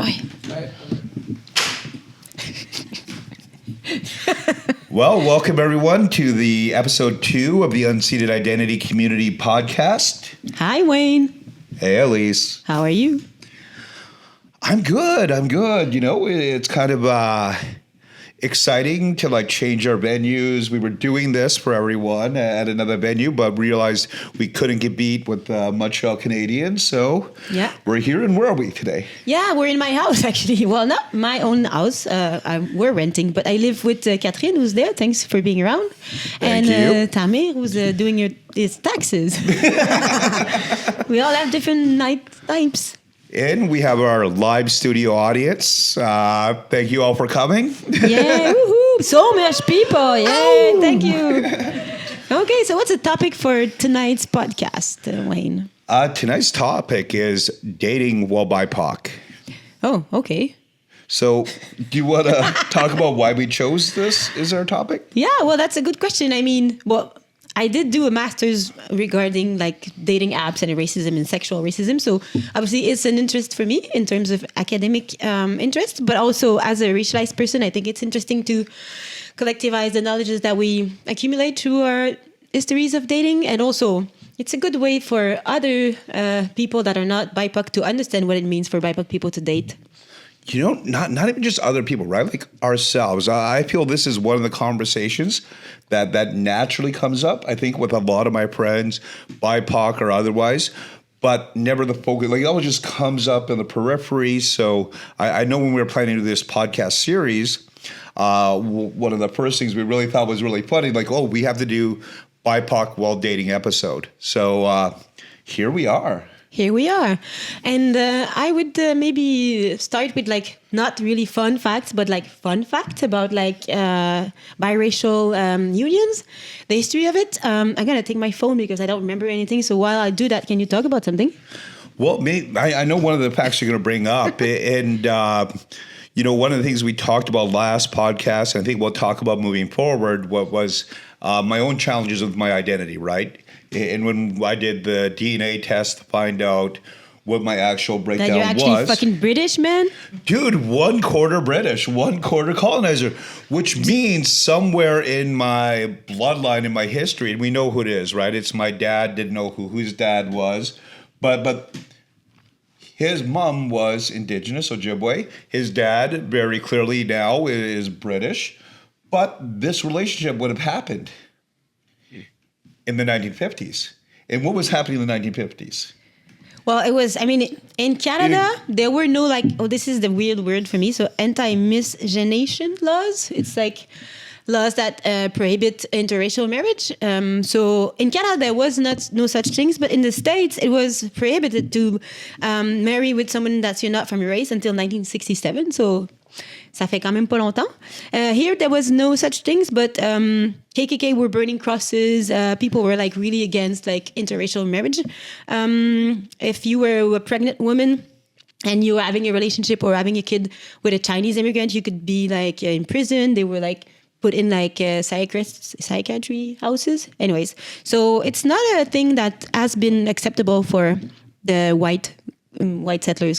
Ouais. Well, welcome everyone to the episode 2 of the Unceded Identity Community Podcast. Hi, Wayne. Hey, Élise. How are you? I'm good. You know, it's kind of exciting to change our venues. We were doing this for everyone at another venue, but realized we couldn't get beat with Montreal Canadiens. So we're here, and where are we today? Yeah, we're in my house actually. Well, not my own house. We're renting, but I live with Catherine, who's there. Thanks for being around. Thank you. Tamir, who's doing his taxes. We all have different night types. And we have our live studio audience. Thank you all for coming. Yeah, woohoo! So much people. Yeah, thank you. Okay, so what's the topic for tonight's podcast, Wayne? Tonight's topic is dating while BIPOC. Oh, okay. So do you want to talk about why we chose this as our topic? Yeah, well, that's a good question. I mean, I did do a master's regarding dating apps and racism and sexual racism. So obviously it's an interest for me in terms of academic interest, but also as a racialized person, I think it's interesting to collectivize the knowledges that we accumulate through our histories of dating. And also it's a good way for other people that are not BIPOC to understand what it means for BIPOC people to date. You know, not even just other people, right? Like ourselves. I feel this is one of the conversations that naturally comes up, I think, with a lot of my friends, BIPOC or otherwise, but never the focus. Like it always just comes up in the periphery. So I know when we were planning to do this podcast series, one of the first things we really thought was really funny, we have to do BIPOC while dating episode. So here we are. Here we are. And I would maybe start with not really fun facts, but fun facts about biracial unions, the history of it. I'm going to take my phone because I don't remember anything. So while I do that, can you talk about something? Well, I know one of the facts you're going to bring up. And, one of the things we talked about last podcast, and I think we'll talk about moving forward, was my own challenges with my identity, right? And when I did the DNA test to find out what my actual breakdown was. That you're actually fucking British, man? Dude, 1/4 British, 1/4 colonizer, which means somewhere in my bloodline, in my history, and we know who it is, right? It's my dad, didn't know who his dad was, but his mom was Indigenous, Ojibwe. His dad, very clearly now, is British. But this relationship would have happened in the 1950s. And what was happening in the 1950s? Well, it was, in Canada, there were no this is the weird word for me. So anti-miscegenation laws. It's laws that prohibit interracial marriage. So in Canada, there was no such things. But in the States, it was prohibited to marry with someone that's not from your race until 1967. So ça fait quand même pas longtemps. Here, there was no such things, but KKK were burning crosses. People were really against interracial marriage. If you were a pregnant woman and you were having a relationship or having a kid with a Chinese immigrant, you could be in prison. They were put in psychiatry houses. Anyways, so it's not a thing that has been acceptable for the white settlers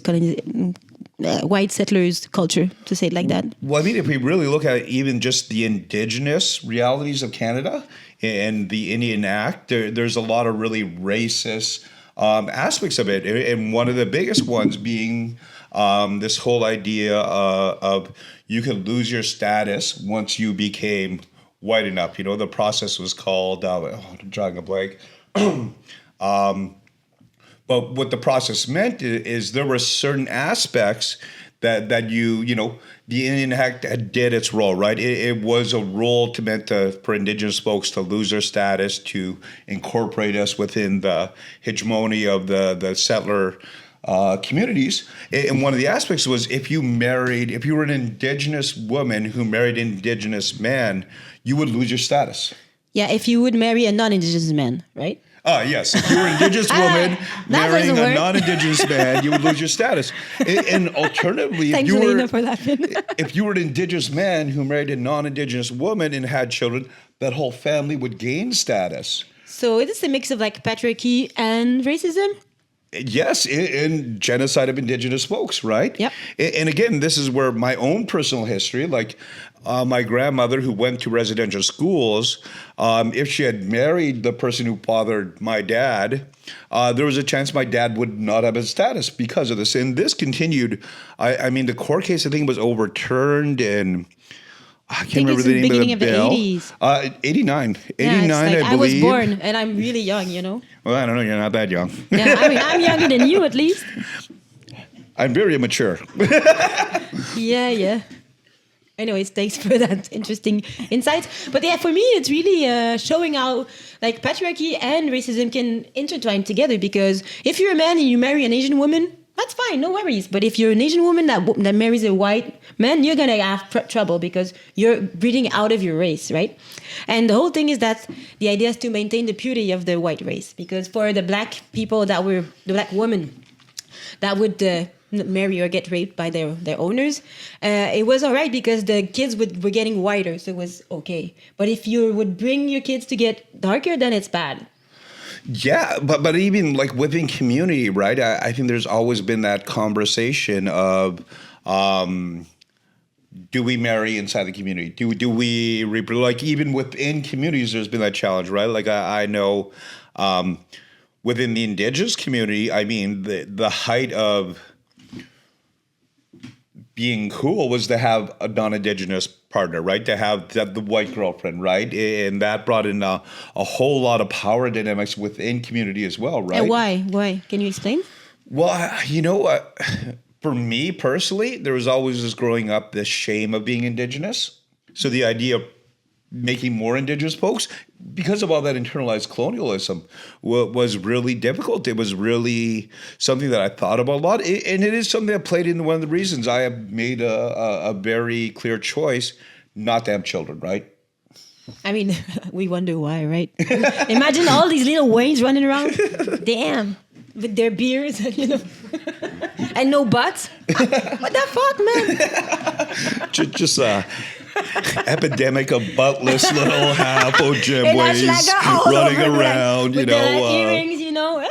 culture, to say it like that. Well, if we really look at even just the Indigenous realities of Canada and the Indian Act, there's a lot of really racist aspects of it. And one of the biggest ones being this whole idea of you could lose your status once you became white enough. The process was called, I'm drawing a blank. But what the process meant is there were certain aspects that the Indian Act did its role, right? It was a role for Indigenous folks to lose their status, to incorporate us within the hegemony of the settler communities. And one of the aspects was if you were an Indigenous woman who married an Indigenous man, you would lose your status. Yeah, if you would marry a non-Indigenous man, right? Yes. If you were an Indigenous woman marrying a non-Indigenous man, you would lose your status. And alternatively, if you were an Indigenous man who married a non-Indigenous woman and had children, that whole family would gain status. So it is a mix of patriarchy and racism? Yes, in genocide of indigenous folks, right? Yep. And again, this is where my own personal history, like my grandmother who went to residential schools, if she had married the person who fathered my dad, there was a chance my dad would not have his status because of this. And this continued. I mean, the court case, I think, was overturned in, I can't remember the name of the bill. 89. 89, I believe. I was born, and I'm really young, you know? Well, I don't know. You're not that young. Yeah, I mean, I'm younger than you, at least. I'm very immature. Yeah. Anyways, thanks for that interesting insight. But yeah, for me, it's really showing how like patriarchy and racism can intertwine together. Because if you're a man and you marry an Asian woman, that's fine, no worries. But if you're an Asian woman that marries a white man, you're gonna have trouble because you're breeding out of your race, right? And the whole thing is that the idea is to maintain the purity of the white race. Because for the black people the black women that would marry or get raped by their owners, it was all right because the kids were getting whiter, so it was okay. But if you would bring your kids to get darker, then it's bad. Yeah, but even like within community, right? I think there's always been that conversation of, do we marry inside the community? Do we like even within communities? There's been that challenge, right? Like I know within the indigenous community, I mean the height of being cool was to have a non-indigenous partner, right? To have the white girlfriend, right? And that brought in a whole lot of power dynamics within community as well, right? And why? Why? Can you explain? Well, you know, for me personally, there was always this growing up, this shame of being indigenous. So the idea of making more indigenous folks, because of all that internalized colonialism, was really difficult. It was really something that I thought about a lot. And it is something that played into one of the reasons I have made a very clear choice not to have children, right? I mean, we wonder why, right? Imagine all these little Waynes running around. Damn. With their beards, you know, and no butts. What the fuck, man? Just epidemic of buttless little half Ojibways running around, you know. Earrings, you know.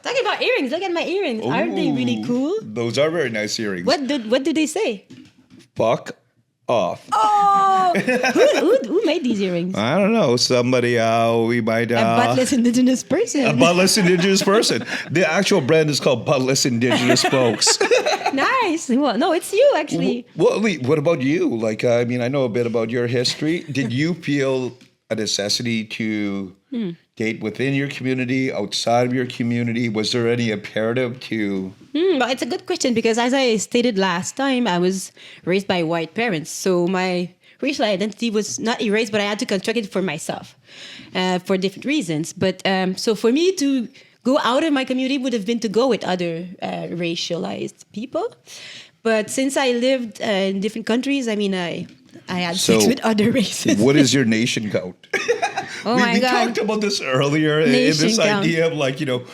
Talking about earrings, look at my earrings. Ooh, aren't they really cool? Those are very nice earrings. What did they say? Fuck off. Oh, who made these earrings? I don't know. Somebody we might a buttless indigenous person. A buttless indigenous person. The actual brand is called Buttless Indigenous Folks. Nice. Well, no, it's you actually. Well, what about you? Like, I mean, I know a bit about your history. Did you feel a necessity to date within your community, outside of your community? Was there any imperative to? Well, it's a good question because as I stated last time, I was raised by white parents. So my racial identity was not erased, but I had to construct it for myself for different reasons. But so for me to go out of my community would have been to go with other racialized people. But since I lived in different countries, I mean, I had sex with other races. What is your nation count? My God. We talked about this earlier in this count. idea of like, you know,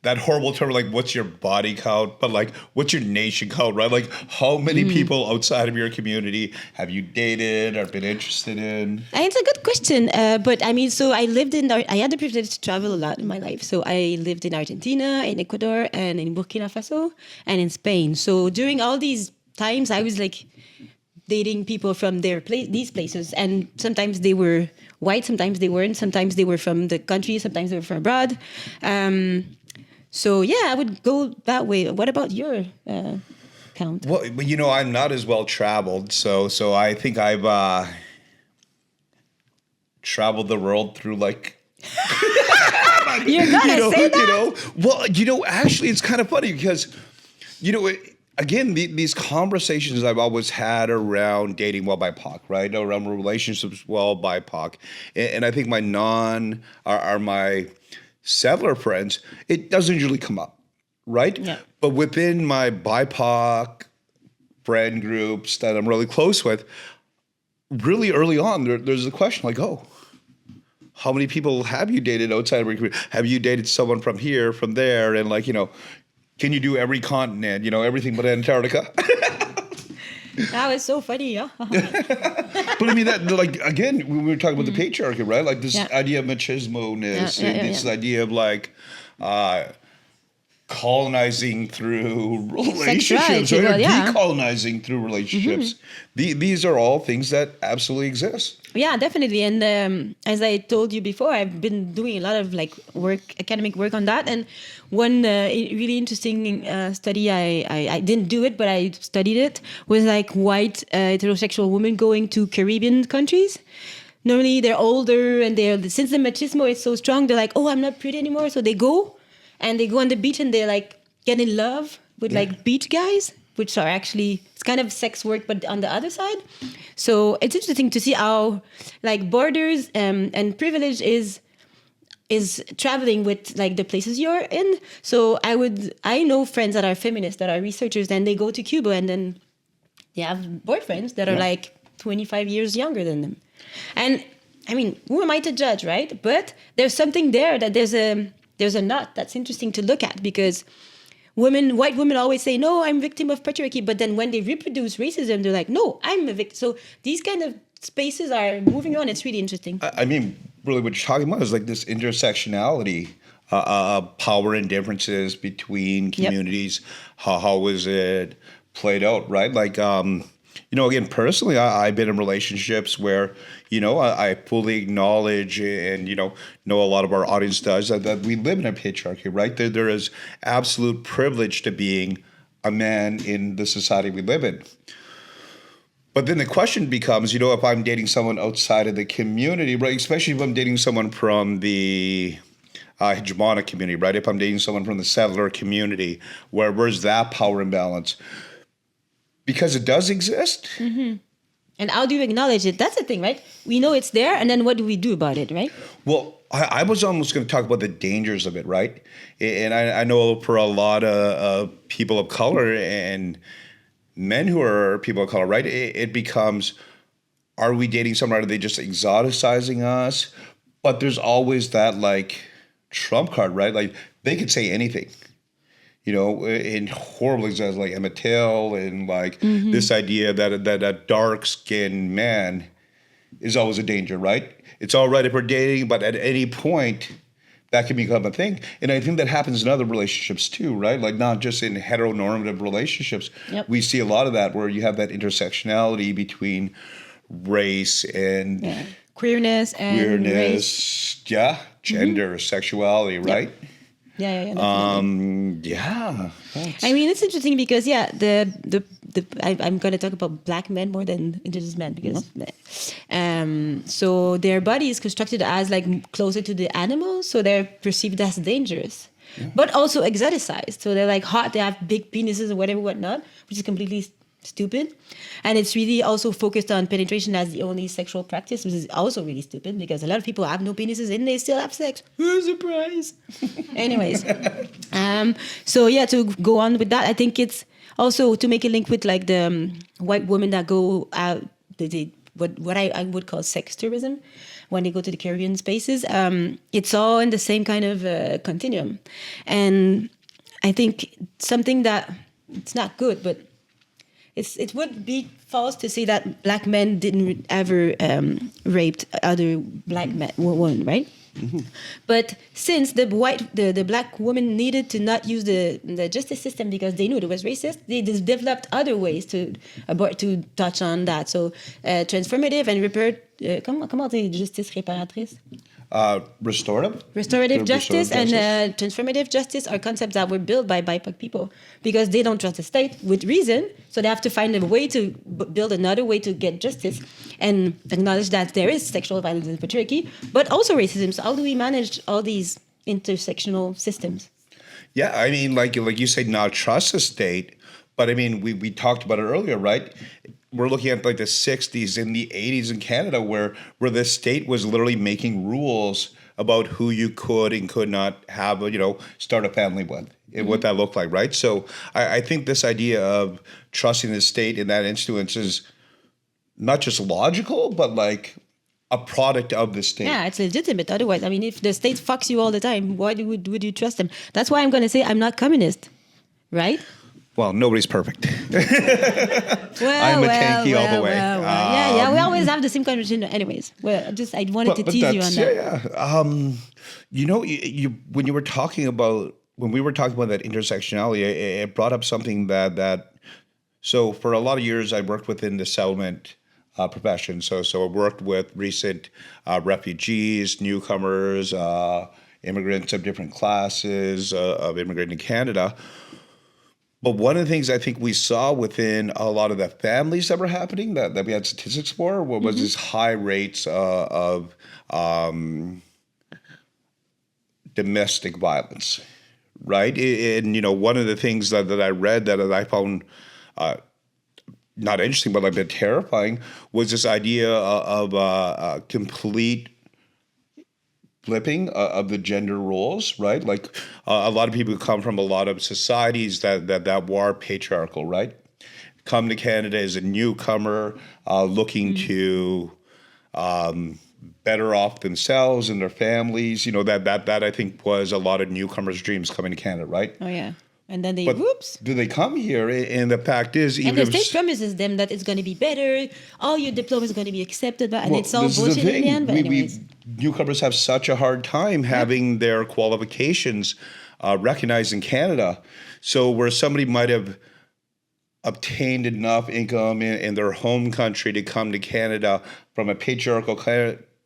that horrible term, like what's your body count, but like what's your nation count, right? Like how many people outside of your community have you dated or been interested in? It's a good question. But I mean, so I had the privilege to travel a lot in my life. So I lived in Argentina, in Ecuador, and in Burkina Faso, and in Spain. So during all these times, I was like dating people from these places. And sometimes they were white, sometimes they weren't. Sometimes they were from the country, sometimes they were from abroad. So yeah, I would go that way. What about your count? Well, you know, I'm not as well traveled, so I think I've traveled the world through like. You're gonna say that? You know, well, you know, actually, it's kind of funny because, you know, again, these conversations I've always had around dating while BIPOC, right? Around relationships while BIPOC, and I think my my settler friends, it doesn't usually come up, right? Yeah. But within my BIPOC friend groups that I'm really close with, really early on, there's a question like, oh, how many people have you dated outside of your community? Have you dated someone from here, from there? And like, you know, can you do every continent, you know, everything but Antarctica? That was so funny, yeah. But I mean, that like again, we were talking about the patriarchy, right? Like this idea of machismo-ness, and this idea of like, colonizing through relationships, Sexuality, or well, yeah. decolonizing through relationships. These are all things that absolutely exist. Yeah, definitely. And as I told you before, I've been doing a lot of like academic work on that. And one really interesting study, I didn't do it, but I studied it, was like white heterosexual women going to Caribbean countries. Normally they're older and since the machismo is so strong, they're like, oh, I'm not pretty anymore. So they go on the beach and they like get in love with like beach guys, which are actually, it's kind of sex work, but on the other side. So it's interesting to see how like borders and privilege is traveling with like the places you're in. So I know friends that are feminists, that are researchers, and they go to Cuba and then they have boyfriends that are like 25 years younger than them. And I mean, who am I to judge, right? But there's something there that there's a knot that's interesting to look at, because white women always say, no, I'm a victim of patriarchy. But then when they reproduce racism, they're like, no, I'm a victim. So these kind of spaces are moving on. It's really interesting. I mean, really what you're talking about is like this intersectionality, power and differences between communities. How is it played out, right? Like, again, personally, I've been in relationships where, I fully acknowledge and, know a lot of our audience does that we live in a patriarchy, right? There is absolute privilege to being a man in the society we live in. But then the question becomes, if I'm dating someone outside of the community, right, especially if I'm dating someone from the hegemonic community, right, if I'm dating someone from the settler community, where's that power imbalance? Because it does exist. Mm-hmm. And how do you acknowledge it? That's the thing, right? We know it's there, and then what do we do about it, right? Well, I was almost going to talk about the dangers of it, right? And I know for a lot of people of color and men who are people of color, right, it becomes, are we dating someone? Are they just exoticizing us? But there's always that, like, trump card, right? Like, they could say anything. In horrible examples like Emmett Till and like this idea that a dark-skinned man is always a danger, right? It's all right if we're dating, but at any point that can become a thing. And I think that happens in other relationships too, right? Like not just in heteronormative relationships. Yep. We see a lot of that where you have that intersectionality between race and queerness and race. Gender, sexuality, right? Yep. Yeah. I mean, it's interesting because I'm going to talk about black men more than indigenous men because so their body is constructed as like closer to the animals, so they're perceived as dangerous, but also exoticized. So they're like hot, they have big penises or whatnot, which is completely stupid. And it's really also focused on penetration as the only sexual practice, which is also really stupid because a lot of people have no penises and they still have sex. Surprise. Anyways. To go on with that, I think it's also to make a link with like the white women that go out, what I would call sex tourism, when they go to the Caribbean spaces. It's all in the same kind of continuum. And I think something that it's not good, but it would be false to say that black men didn't ever raped other black women, right? Mm-hmm. But since the black woman needed to not use the justice system because they knew it was racist, they just developed other ways to touch on that. So transformative and comment dire justice réparatrice? Restorative justice and transformative justice are concepts that were built by BIPOC people because they don't trust the state with reason. So they have to find a way to build another way to get justice and acknowledge that there is sexual violence in patriarchy, but also racism. So how do we manage all these intersectional systems? Yeah, I mean, like you said, not trust the state. But I mean, we talked about it earlier, right? We're looking at like the 60s and the 80s in Canada where the state was literally making rules about who you could and could not have, start a family with, and what that looked like, right? So I think this idea of trusting the state in that instance is not just logical, but like a product of the state. Yeah, it's legitimate. Otherwise, I mean, if the state fucks you all the time, why would you trust them? That's why I'm going to say I'm not communist, right? Well, nobody's perfect. Well, I'm a tanky all the way. Yeah, we always have the same conversation. Anyways, I wanted to tease you on that. You know, when we were talking about that intersectionality, it brought up something that. So for a lot of years, I worked within the settlement profession. So I worked with recent refugees, newcomers, immigrants of different classes of immigrating to Canada. But one of the things I think we saw within a lot of the families that were happening that we had statistics for was this high rates of domestic violence, right? And, you know, one of the things that I read that I found not interesting, but a bit terrifying was this idea of a complete flipping of the gender roles, right? Like a lot of people come from a lot of societies that were patriarchal, right? Come to Canada as a newcomer, looking to better off themselves and their families. You know, that I think was a lot of newcomers' dreams coming to Canada, right? Oh yeah. And then whoops. Do they come here? And the fact is, even and the state promises them that it's going to be better. All your diploma is going to be accepted, and it's all this bullshit is the thing. in the end. But anyways, newcomers have such a hard time having their qualifications recognized in Canada. So where somebody might have obtained enough income in their home country to come to Canada from a patriarchal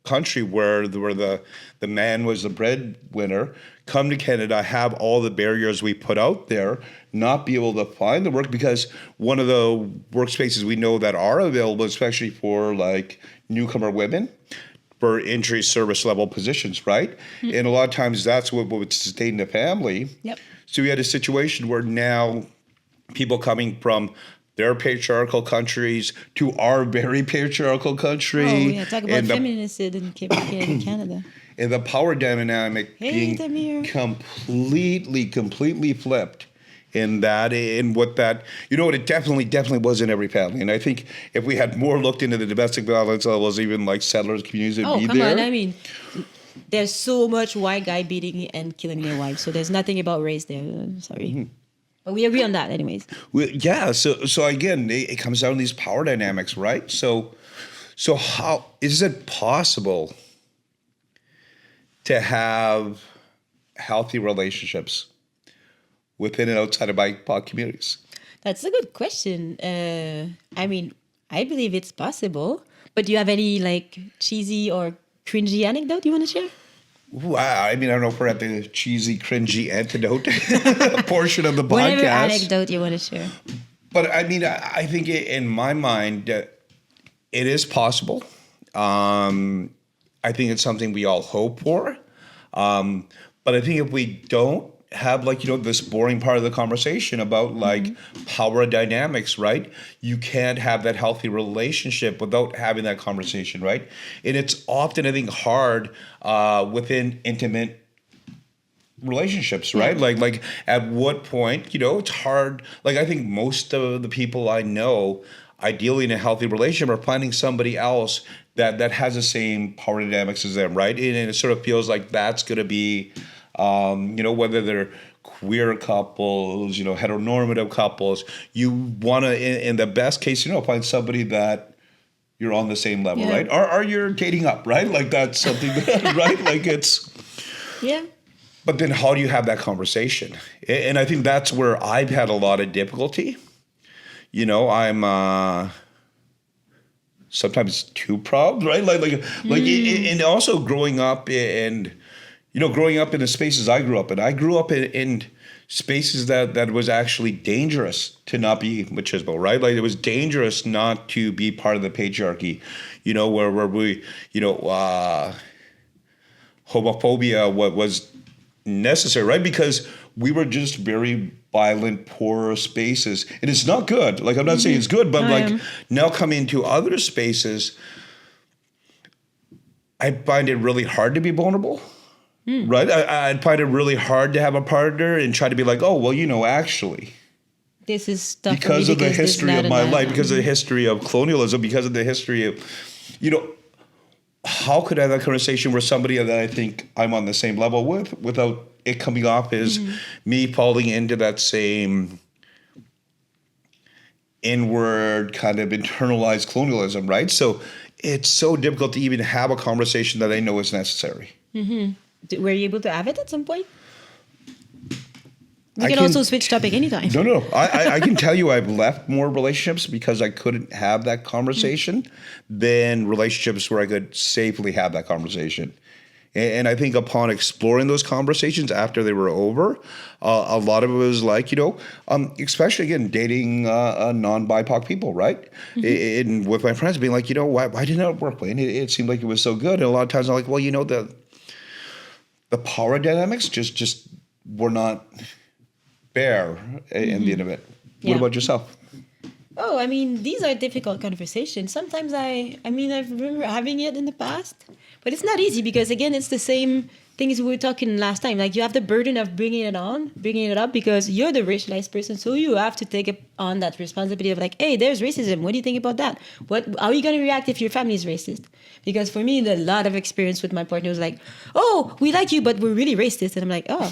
country where the man was the breadwinner, come to Canada, have all the barriers we put out there, not be able to find the work, because one of the workspaces we know that are available, especially for like newcomer women, for entry service level positions, right? Mm-hmm. And a lot of times that's what would sustain the family. Yep. So we had a situation where now people coming from their patriarchal countries to our very patriarchal country. Oh, yeah, talk about feminicide in Canada. And the power dynamic being completely flipped in what that, you know what, it definitely was in every family. And I think if we had more looked into the domestic violence levels, even like settlers communities would be there. Oh, come on, I mean, there's so much white guy beating and killing their wives, so there's nothing about race there. Sorry. Mm-hmm. But we agree on that anyways. So again, it comes down to these power dynamics, right? So how is it possible to have healthy relationships within and outside of BIPOC communities? That's a good question. I mean, I believe it's possible. But do you have any like cheesy or cringy anecdote you want to share? Wow, I mean, I don't know if we're at the cheesy, cringy antidote portion of the podcast. Whatever anecdote you want to share. But I mean, I think in my mind, it is possible. I think it's something we all hope for. But I think if we don't have this boring part of the conversation about power dynamics, right? You can't have that healthy relationship without having that conversation, right? And it's often, I think, hard within intimate relationships, right? Yeah. Like at what point, it's hard. Like I think most of the people I know, ideally in a healthy relationship, are finding somebody else that has the same power dynamics as them, right? And it sort of feels like that's going to be, whether they're queer couples, heteronormative couples, you want to, in the best case, find somebody that you're on the same level, right? Or you're dating up, right? Like that's something that, right? Like it's... Yeah. But then how do you have that conversation? And I think that's where I've had a lot of difficulty. I'm sometimes too proud, right? And also growing up in the spaces I grew up in. I grew up in spaces that was actually dangerous to not be machismo, right? Like it was dangerous not to be part of the patriarchy, where we, homophobia was necessary, right? Because we were just very violent, poor spaces. And it's not good. Like, I'm not saying it's good, but now coming to other spaces, I find it really hard to be vulnerable, right? I'd find it really hard to have a partner and try to be like, oh, well, actually. This is stuff because of the history of my life, because of the history of colonialism, because of the history of, how could I have that conversation with somebody that I think I'm on the same level with without it coming off as me falling into that same inward kind of internalized colonialism, right? So it's so difficult to even have a conversation that I know is necessary. Were you able to have it at some point? We can also switch topic anytime. No. I can tell you I've left more relationships because I couldn't have that conversation than relationships where I could safely have that conversation. And I think upon exploring those conversations after they were over, a lot of it was like, especially again, dating non-BIPOC people, right? And with my friends being like, why didn't it work, Wayne? It seemed like it was so good. And a lot of times I'm like, well, the power dynamics just were not fair in the end of it. What about yourself? Oh, I mean, these are difficult conversations. Sometimes I remember having it in the past, but it's not easy because, again, it's the same thing as we were talking last time. Like, you have the burden of bringing it up because you're the racialized person, so you have to take on that responsibility of like, hey, there's racism. What do you think about that? How are you going to react if your family is racist? Because for me, a lot of experience with my partner was like, oh, we like you, but we're really racist. And I'm like, oh,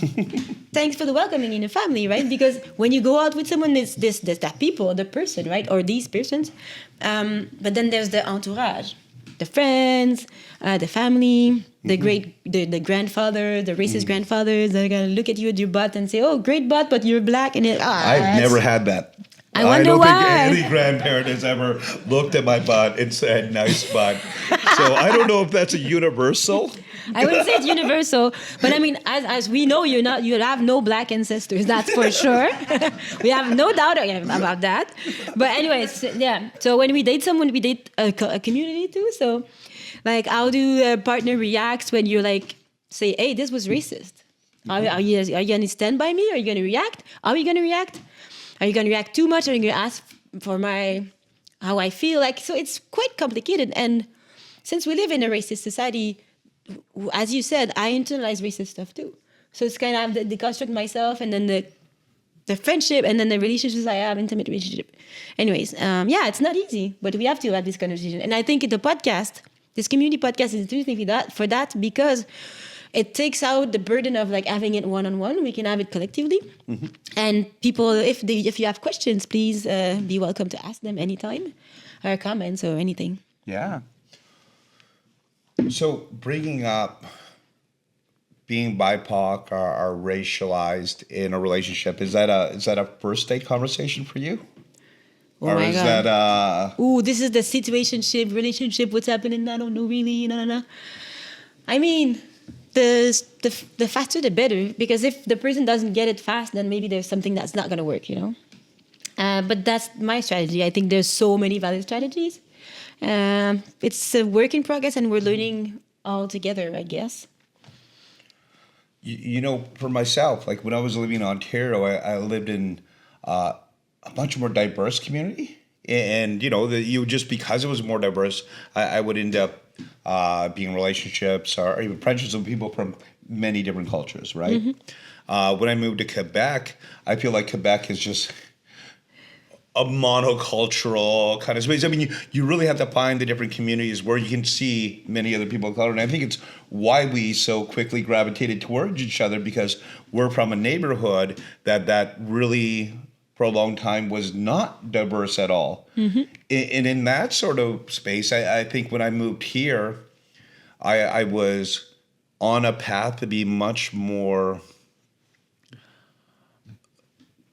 thanks for the welcoming in the family, right? Because when you go out with someone, it's that people, the person, right? Or these persons. But then there's the entourage, the friends, the family, the the grandfather, the racist grandfathers that are going to look at you at your butt and say, oh, great butt, but you're black. And I've never had that. I don't think any grandparent has ever looked at my butt and said, nice butt. So I don't know if that's a universal. I wouldn't say it's universal, but I mean, as we know, you have no black ancestors, that's for sure. We have no doubt about that. But anyways, yeah. So when we date someone, we date a community too. So like, how do a partner react when you like say, hey, this was racist? Are you going to stand by me? Are you going to react? Are you going to react? Are you going to react too much? Are you going to ask for how I feel? Like, so it's quite complicated. And since we live in a racist society, as you said, I internalize racist stuff too. So it's kind of the construct myself, and then the friendship, and then the relationships I have, intimate relationship. Anyways, it's not easy, but we have to have this conversation. And I think this community podcast is interesting for that because it takes out the burden of like having it one-on-one. We can have it collectively. And people, if you have questions, please be welcome to ask them anytime, or comments or anything. Yeah. So bringing up being BIPOC or racialized in a relationship, is that a first date conversation for you? Oh or my is God. That this is the situationship, relationship, what's happening? I don't know really. No. I mean, the faster the better, because if the person doesn't get it fast, then maybe there's something that's not going to work, But that's my strategy. I think there's so many valid strategies. It's a work in progress, and we're learning all together, I guess. For myself, like when I was living in Ontario, I lived in a much more diverse community. And, just because it was more diverse, I would end up being in relationships or even friendships with people from many different cultures, right? When I moved to Quebec, I feel like Quebec is just a monocultural kind of space. I mean, you really have to find the different communities where you can see many other people of color. And I think it's why we so quickly gravitated towards each other, because we're from a neighborhood that really, for a long time, was not diverse at all. And in that sort of space, I think when I moved here, I was on a path to be much more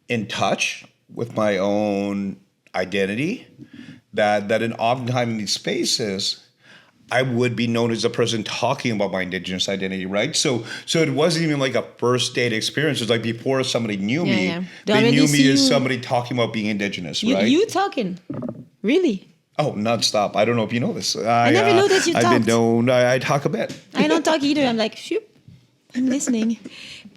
in touch with my own identity, that in oftentimes in these spaces, I would be known as a person talking about my Indigenous identity, right? So it wasn't even like a first date experience. It was like before somebody knew me, they knew me as somebody talking about being Indigenous, right? You talking, really? Oh, nonstop. I don't know if you know this. I never know that you talked. I've been known. I talk a bit. I don't talk either. I'm like, shoot, I'm listening.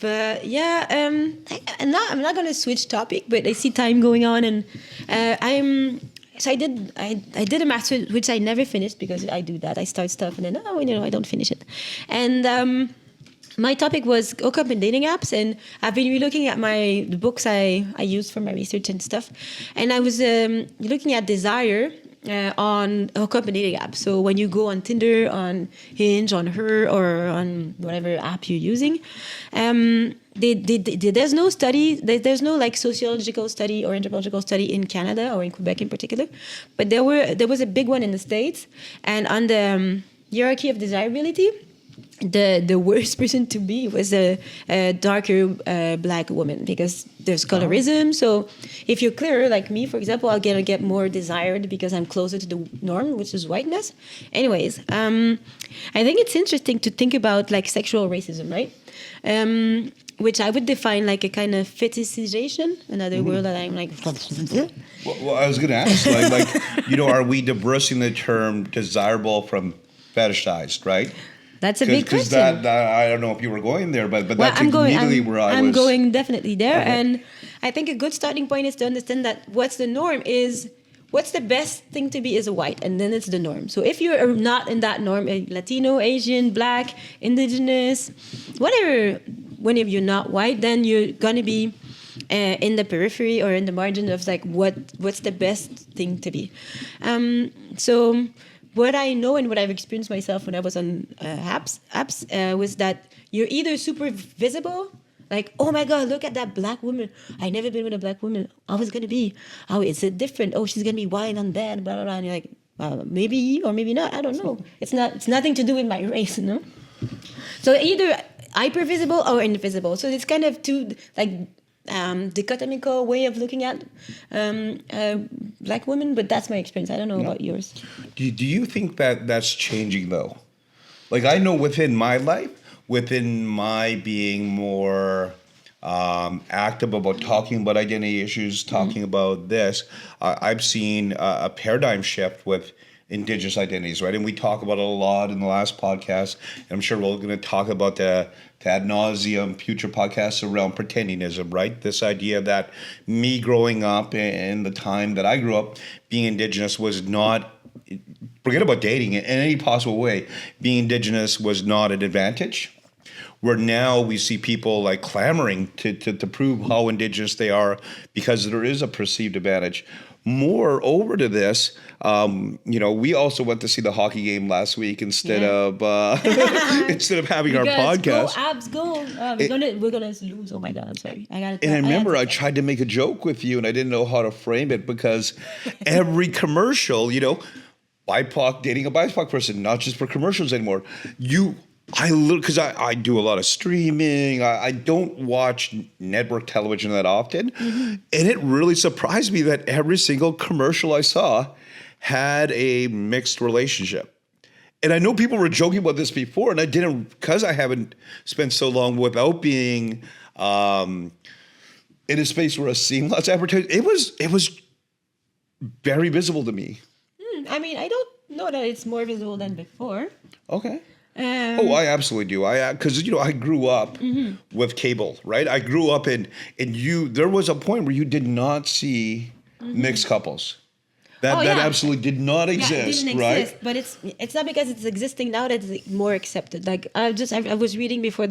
But yeah, I'm not going to switch topic, but I see time going on, and I did a master's, which I never finished, because I do that. I start stuff and then I don't finish it. And my topic was hookup and dating apps, and I've been relooking at the books I used for my research and stuff, and I was looking at desire on hookup and dating apps. So when you go on Tinder, on Hinge, on Her, or on whatever app you're using, there's no study, there's no like sociological study or anthropological study in Canada or in Quebec in particular, but there was a big one in the States, and on the hierarchy of desirability, the worst person to be was a darker black woman, because there's colorism. So if you're clearer like me, for example, I'll get more desired because I'm closer to the norm, which is whiteness. Anyways, I think it's interesting to think about like sexual racism, right? Which I would define like a kind of fetishization, another word that I'm like. Well, I was going to ask, like, are we divorcing the term desirable from fetishized, right? That's a big question. Because I don't know if you were going there, but that's immediately where I was. I'm going definitely there. Okay. And I think a good starting point is to understand that what's the norm is, what's the best thing to be is a white, and then it's the norm. So if you're not in that norm, Latino, Asian, Black, Indigenous, whatever, whenever you're not white, then you're going to be in the periphery or in the margin of like what's the best thing to be. So what I know and what I've experienced myself when I was on apps was that you're either super visible, like, oh my God, look at that black woman. I never been with a black woman. How is it going to be? Oh, is it different? Oh, she's going to be white on bed, blah, blah, blah. And you're like, maybe or maybe not. I don't know. It's nothing to do with my race, you know? So either hyper visible or invisible. So it's kind of two, like, dichotomical way of looking at black women, but that's my experience. I don't know about yours. Do you think that that's changing though? Like, I know within my life, within my being more active about talking about identity issues, talking about this, I've seen a paradigm shift with Indigenous identities, right? And we talk about it a lot in the last podcast. And I'm sure we're going to talk about the ad nauseum future podcasts around pretendingism, right? This idea that me growing up in the time that I grew up, being Indigenous was not, forget about dating in any possible way, being Indigenous was not an advantage. Where now we see people like clamoring to prove how Indigenous they are because there is a perceived advantage. Moreover to this, we also went to see the hockey game last week instead of having our podcast. Go Abs, go! We're gonna lose. Oh my God, I'm sorry. I remember I tried to make a joke with you, and I didn't know how to frame it because every commercial, BIPOC dating a BIPOC person, not just for commercials anymore. Because I do a lot of streaming. I don't watch network television that often. Mm-hmm. And it really surprised me that every single commercial I saw had a mixed relationship. And I know people were joking about this before, and I didn't, because I haven't spent so long without being in a space where I seen lots of advertising. It was very visible to me. I mean, I don't know that it's more visible than before. Okay. I absolutely do. Because I grew up with cable, right? I grew up in there was a point where you did not see mixed couples. That absolutely did not exist, right? Exist, but it's not because it's existing now that it's more accepted. Like I was reading before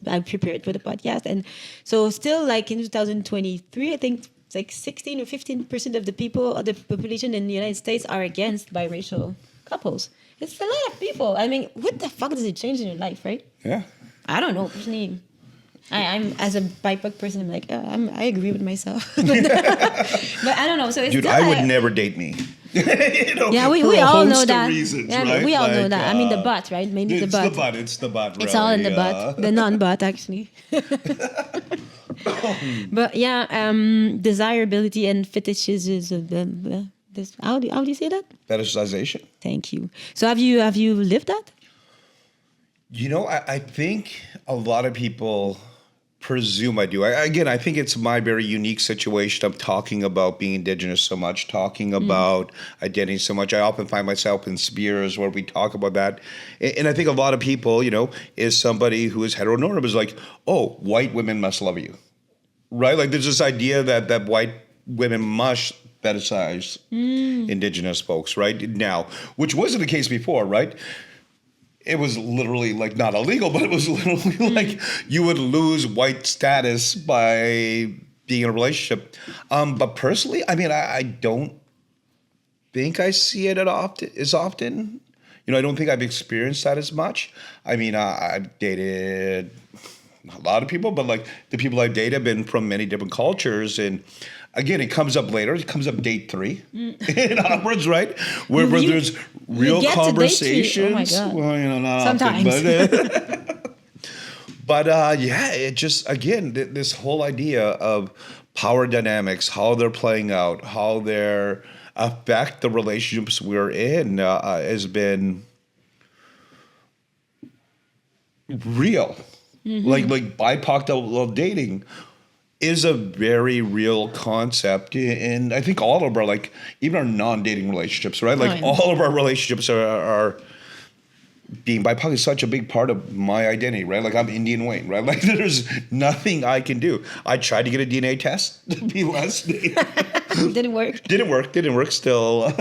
I prepared for the podcast, and so still like in 2023, I think it's like 16 or 15% of the population in the United States are against biracial couples. It's a lot of people. I mean, what the fuck does it change in your life, right? Yeah. I don't know. Personally, I'm as a BIPOC person, I'm like, I agree with myself. But I don't know. So it's I would never date me. Yeah, we all know that. Reasons, yeah, right? we all know that. I mean, the butt, right? Maybe the butt. It's the butt. It's all in the butt. The non-butt, actually. But yeah, desirability and fetishism. How do you say that? Fetishization. Thank you. So have you lived that? I think a lot of people presume I do. I think it's my very unique situation of talking about being Indigenous so much, talking about identity so much. I often find myself in spheres where we talk about that. And I think a lot of people, is somebody who is heteronormative is like, oh, white women must love you, right? Like there's this idea that white women must fetishize Indigenous folks right now, which wasn't the case before, right? It was literally like not illegal, but it was literally like you would lose white status by being in a relationship. But personally, I mean, I don't think I see it as often. I don't think I've experienced that as much. I mean, I've dated a lot of people, but like the people I've dated have been from many different cultures. And again, it comes up later. It comes up date 3 and onwards, right? Where there's real get conversations. To date 3. Oh my God. Well, not sometimes. Often, but yeah, it just, again, this whole idea of power dynamics, how they're playing out, how they're affect the relationships we're in has been real. Like BIPOC double dating is a very real concept, and I think all of our, like, even our non-dating relationships, right? Like all of our relationships are being BIPOC is such a big part of my identity, right? Like I'm Indian Wayne, right? Like there's nothing I can do. I tried to get a DNA test to be less. Didn't work. Didn't work still.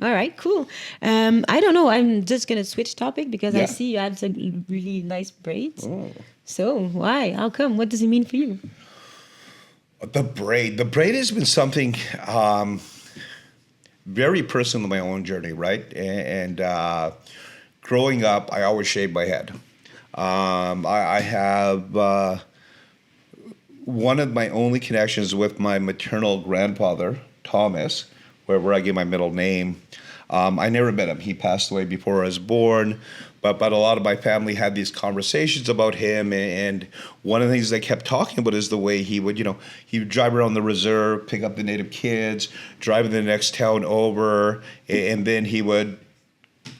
All right, cool. I don't know. I'm just going to switch topic because I see you had some really nice braids. Oh. So why? How come? What does it mean for you? The braid has been something very personal in my own journey, right? And growing up, I always shaved my head. I have one of my only connections with my maternal grandfather, Thomas, where I get my middle name. I never met him. He passed away before I was born. But a lot of my family had these conversations about him, and one of the things they kept talking about is the way he would drive around the reserve, pick up the native kids, drive to the next town over, and then he would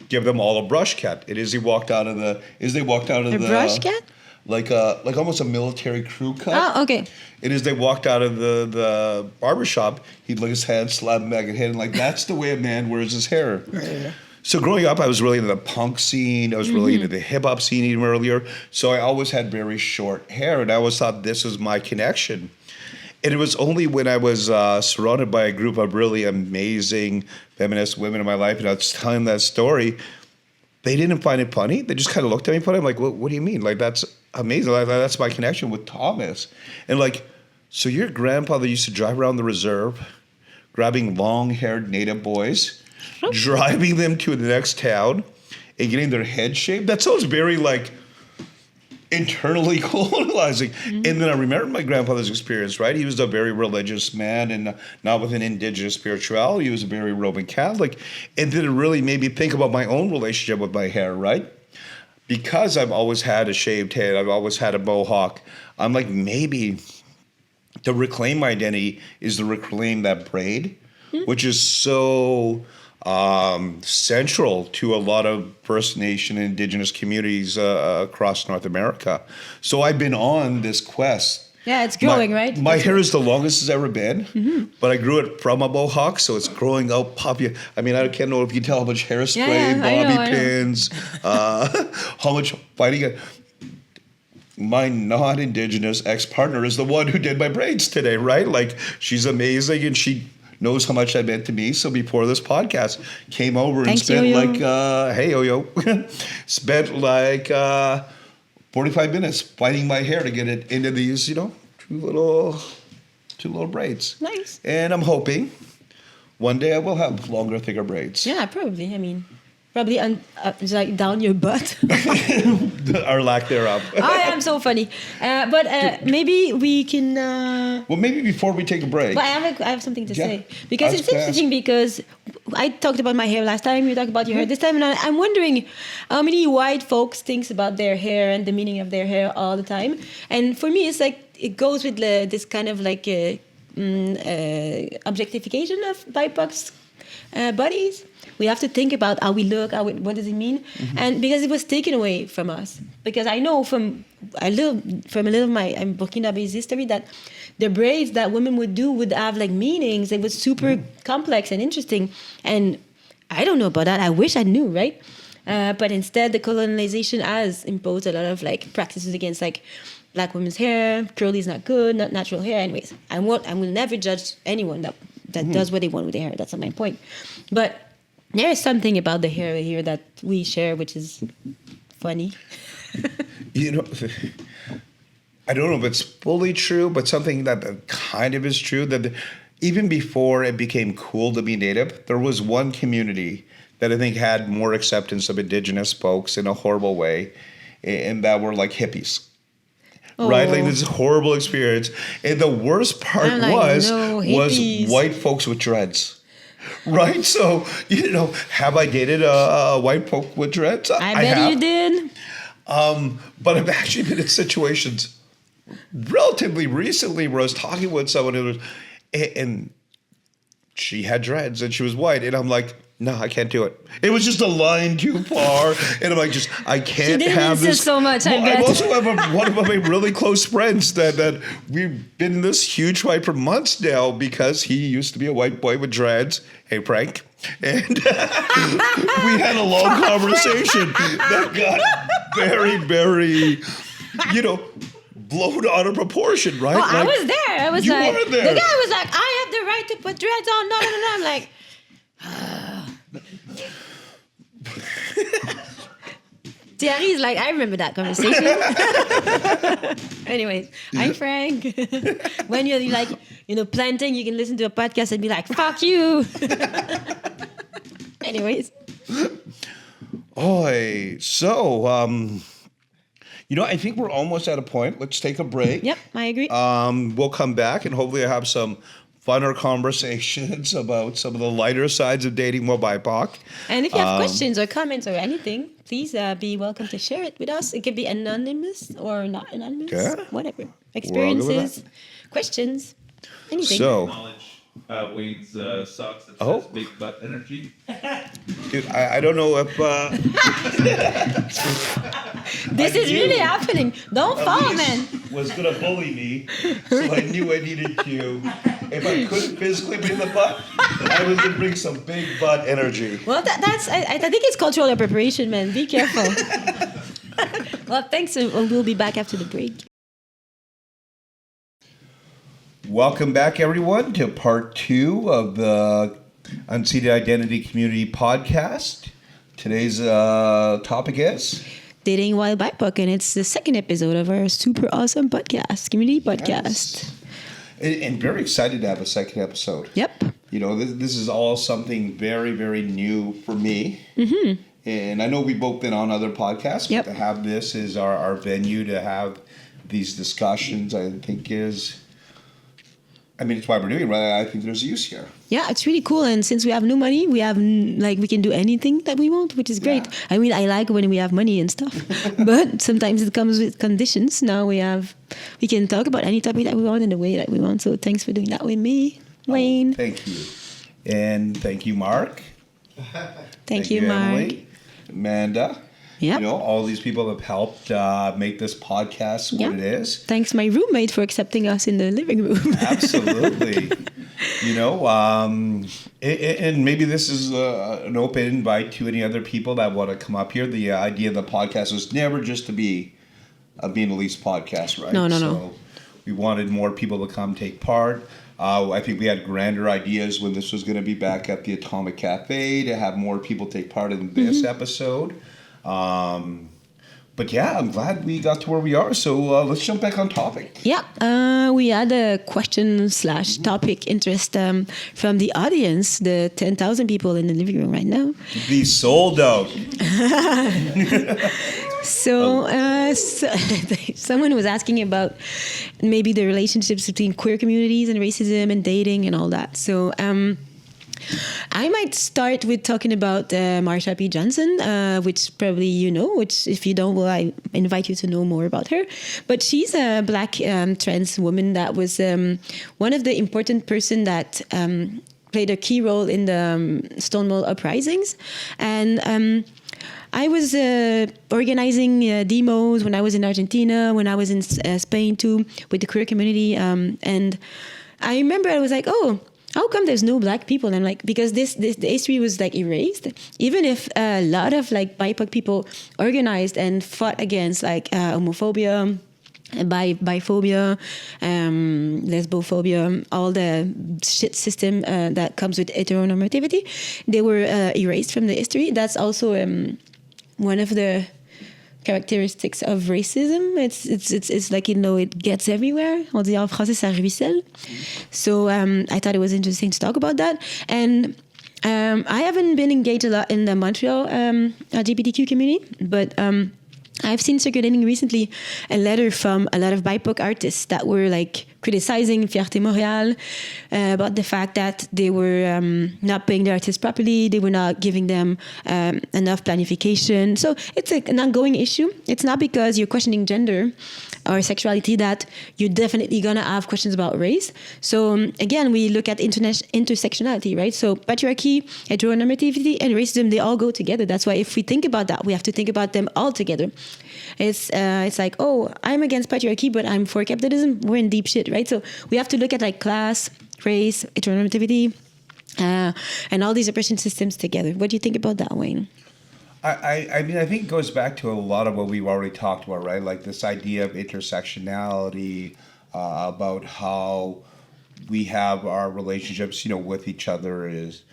give them all a brush cut. It is they walked out of the brush cut? Like almost a military crew cut. Oh, okay. It is they walked out of the barbershop, he'd lick his hand, slap him back and head, and like that's the way a man wears his hair. Right. So growing up, I was really into the punk scene. I was really into the hip hop scene even earlier. So I always had very short hair, and I always thought this was my connection. And it was only when I was surrounded by a group of really amazing feminist women in my life, and I was telling that story, they didn't find it funny. They just kind of looked at me funny. I'm like, what do you mean? Like, that's amazing. Like, that's my connection with Thomas. And like, so your grandfather used to drive around the reserve, grabbing long-haired native boys, driving them to the next town, and getting their head shaved? That sounds very, like, internally colonizing. And then I remember my grandfather's experience, right? He was a very religious man, and not with an indigenous spirituality. He was a very Roman Catholic. And then it really made me think about my own relationship with my hair, right? Because I've always had a shaved head, I've always had a mohawk, I'm like, maybe to reclaim my identity is to reclaim that braid, which is so central to a lot of First Nation and Indigenous communities across North America. So I've been on this quest. Yeah, it's growing, right? My hair is the longest it's ever been, but I grew it from a mohawk, so it's growing out poppy. I mean, I can't know if you can tell how much hairspray, bobby pins, how much fighting. My non-Indigenous ex-partner is the one who did my braids today, right? Like, she's amazing, and she knows how much that meant to me. So before this podcast, came over and spent hey Yo-Yo, spent like 45 minutes fighting my hair to get it into these, two little braids. Nice. And I'm hoping one day I will have longer, thicker braids. Yeah, probably. I mean, probably like down your butt. Or lack thereof. I am so funny. But maybe we can... well, maybe before we take a break. But I have something to say. Because it's interesting because I talked about my hair last time. You talked about your hair this time. And I'm wondering how many white folks think about their hair and the meaning of their hair all the time. And for me, it's like it goes with this kind of like objectification of BIPOC's bodies. We have to think about how we look, what does it mean, and because it was taken away from us. Because I know from a little of my Burkinabe's history that the braids that women would have like meanings. It was super complex and interesting, and I don't know about that. I wish I knew, right? But instead, the colonization has imposed a lot of like practices against like black women's hair. Curly is not good, not natural hair. Anyways, I will never judge anyone that does what they want with their hair. That's not my point, but. There is something about the hair here that we share, which is funny. I don't know if it's fully true, but something that kind of is true, that even before it became cool to be Native, there was one community that I think had more acceptance of Indigenous folks in a horrible way, and that were like hippies. Right, like this horrible experience, and the worst part was white folks with dreads. Right, so have I dated a white folk with dreads? I bet you did. But I've actually been in situations relatively recently where I was talking with someone who was, and she had dreads and she was white, and I'm like, no, I can't do it. It was just a line too far, and I'm like, I can't have this. So much. I also have one of my really close friends that we've been in this huge fight for months now because he used to be a white boy with dreads. Hey, Frank, and we had a long conversation that got very, very, blown out of proportion, right? Oh, I was there. I was like, were there. The guy was like, I have the right to put dreads on. No. I'm like. Thierry's like, I remember that conversation. Anyways, hi Frank. When you're like, planting, you can listen to a podcast and be like, fuck you. Anyways. So, I think we're almost at a point. Let's take a break. Yep, I agree. We'll come back and hopefully have some funner conversations about some of the lighter sides of dating while BIPOC. And if you have questions or comments or anything, please be welcome to share it with us. It could be anonymous or not anonymous, whatever. Experiences, questions, anything. So, Wayne's socks that says big butt energy. Dude, I don't know if... this is really happening. Don't fall, man. Was going to bully me, so I knew I needed to. If I couldn't physically be in the butt, I was going to bring some big butt energy. Well, that's. I think it's cultural appropriation, man. Be careful. Well, thanks, and we'll be back after the break. Welcome back, everyone, to part 2 of the Unceded Identity Community podcast. Today's topic is... Dating While BIPOC, and it's the second episode of our super awesome podcast, community podcast. Yes. And very excited to have a second episode. Yep. This is all something very, very new for me. Mm-hmm. And I know we've both been on other podcasts, but to have this as our venue to have these discussions, I think is... it's why we're doing it, right? I think there's use here. Yeah, it's really cool. And since we have no money, we have we can do anything that we want, which is great. Yeah. I like when we have money and stuff, but sometimes it comes with conditions. Now we can talk about any topic that we want in the way that we want. So thanks for doing that with me, Wayne. Thank you. And thank you, Mark. Thank you, Mark. Emily, Amanda. Yeah. All these people have helped make this podcast what it is. Thanks, my roommate, for accepting us in the living room. Absolutely. And maybe this is an open invite to any other people that want to come up here. The idea of the podcast was never just to be a Being Elise podcast, right? No. We wanted more people to come take part. I think we had grander ideas when this was going to be back at the Atomic Cafe to have more people take part in this episode. But yeah, I'm glad we got to where we are. So let's jump back on topic. Yeah, we had a question/topic interest from the audience, the 10,000 people in the living room right now. The sold out. So someone was asking about maybe the relationships between queer communities and racism and dating and all that. So I might start with talking about Marsha P. Johnson, which probably you know, which if you don't, well, I invite you to know more about her. But she's a Black trans woman that was one of the important person that played a key role in the Stonewall uprisings. And I was organizing demos when I was in Argentina, when I was in Spain too, with the queer community. And I remember I was like, oh, how come there's no Black people? And I'm like, because the history was like erased. Even if a lot of like BIPOC people organized and fought against like homophobia, biphobia, lesbophobia, all the shit system that comes with heteronormativity, they were erased from the history. That's also one of the characteristics of racism. It's like, it gets everywhere. On dit en français, ça ruisselle. So I thought it was interesting to talk about that. And I haven't been engaged a lot in the Montreal LGBTQ community, but I've seen circulating recently a letter from a lot of BIPOC artists that were like criticizing Fierté Montréal about the fact that they were not paying the artists properly, they were not giving them enough planification. So it's an ongoing issue. It's not because you're questioning gender or sexuality that you're definitely going to have questions about race. So again, we look at intersectionality, right? So patriarchy, heteronormativity, and racism, they all go together. That's why if we think about that, we have to think about them all together. It's like, oh, I'm against patriarchy, but I'm for capitalism. We're in deep shit, right? So we have to look at like class, race, heteronormativity, and all these oppression systems together. What do you think about that, Wayne? I mean, I think it goes back to a lot of what we've already talked about, right? Like this idea of intersectionality, about how we have our relationships, with each other is,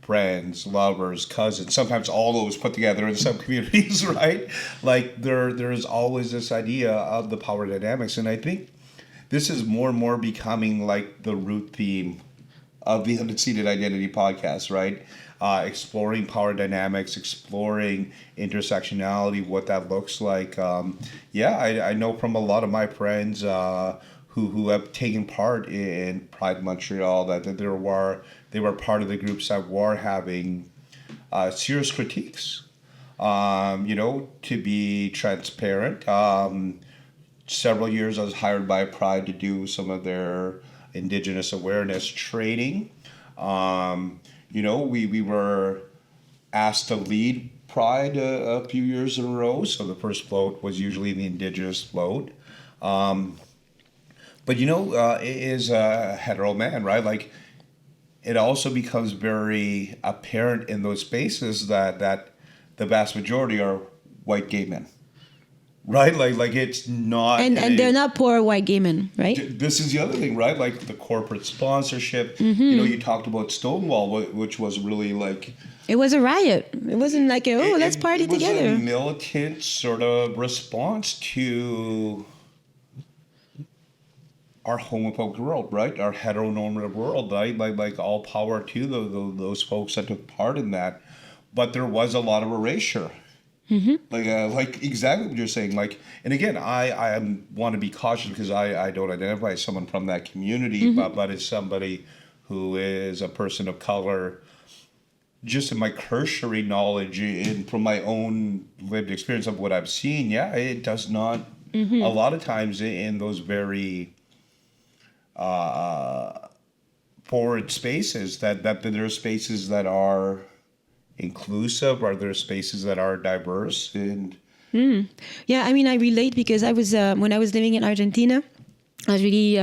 friends, lovers, cousins, sometimes all those put together in some communities, right? Like there's always this idea of the power dynamics. And I think this is more and more becoming like the root theme of the Unceded Identity podcast, right? Exploring power dynamics, exploring intersectionality, what that looks like. I know from a lot of my friends who have taken part in Pride Montreal that they were part of the groups that were having serious critiques. To be transparent, several years I was hired by Pride to do some of their Indigenous awareness training. We were asked to lead Pride a few years in a row. So the first float was usually the Indigenous float. But it is a hetero man, right? Like it also becomes very apparent in those spaces that the vast majority are white gay men. Right? Like it's not... And they're not poor white gay men, right? This is the other thing, right? Like the corporate sponsorship. Mm-hmm. You talked about Stonewall, which was really like... It was a riot. It wasn't like, let's party together. It was a militant sort of response to our homophobic world, right? Our heteronormative world, right? Like all power to those folks that took part in that. But there was a lot of erasure. Mm-hmm. Like exactly what you're saying. Like, and again, I want to be cautious because I don't identify as someone from that community, mm-hmm. but as somebody who is a person of color, just in my cursory knowledge and from my own lived experience of what I've seen, it does not. Mm-hmm. A lot of times in those very forward spaces, that there are spaces that are inclusive, or there are spaces that are diverse. And yeah, I mean, I relate because I was when I was living in Argentina, I was really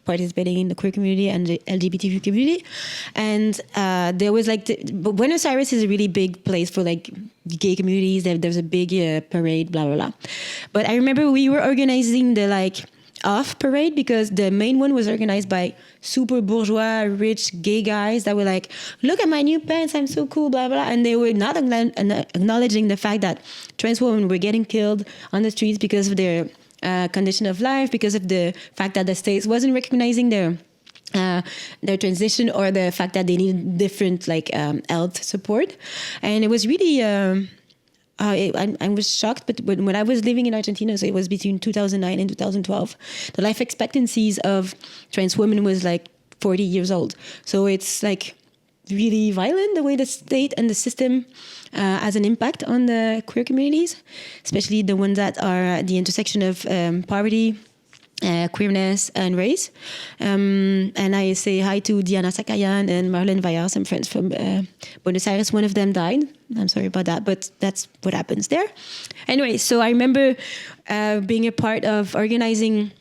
participating in the queer community and the LGBTQ community, and there was but Buenos Aires is a really big place for like gay communities. There's a big parade, blah blah blah. But I remember we were organizing the off parade because the main one was organized by super bourgeois, rich gay guys that were like, look at my new pants, I'm so cool, blah, blah. And they were not acknowledging the fact that trans women were getting killed on the streets because of their condition of life, because of the fact that the state wasn't recognizing their transition, or the fact that they needed different health support. And it was really... I was shocked, but when I was living in Argentina, so it was between 2009 and 2012, the life expectancies of trans women was 40 years old. So it's really violent the way the state and the system has an impact on the queer communities, especially the ones that are at the intersection of poverty, queerness and race. And I say hi to Diana Sakayan and Marlene Vayar, some friends from Buenos Aires. One of them died. I'm sorry about that, but that's what happens there. Anyway, so I remember being a part of organizing,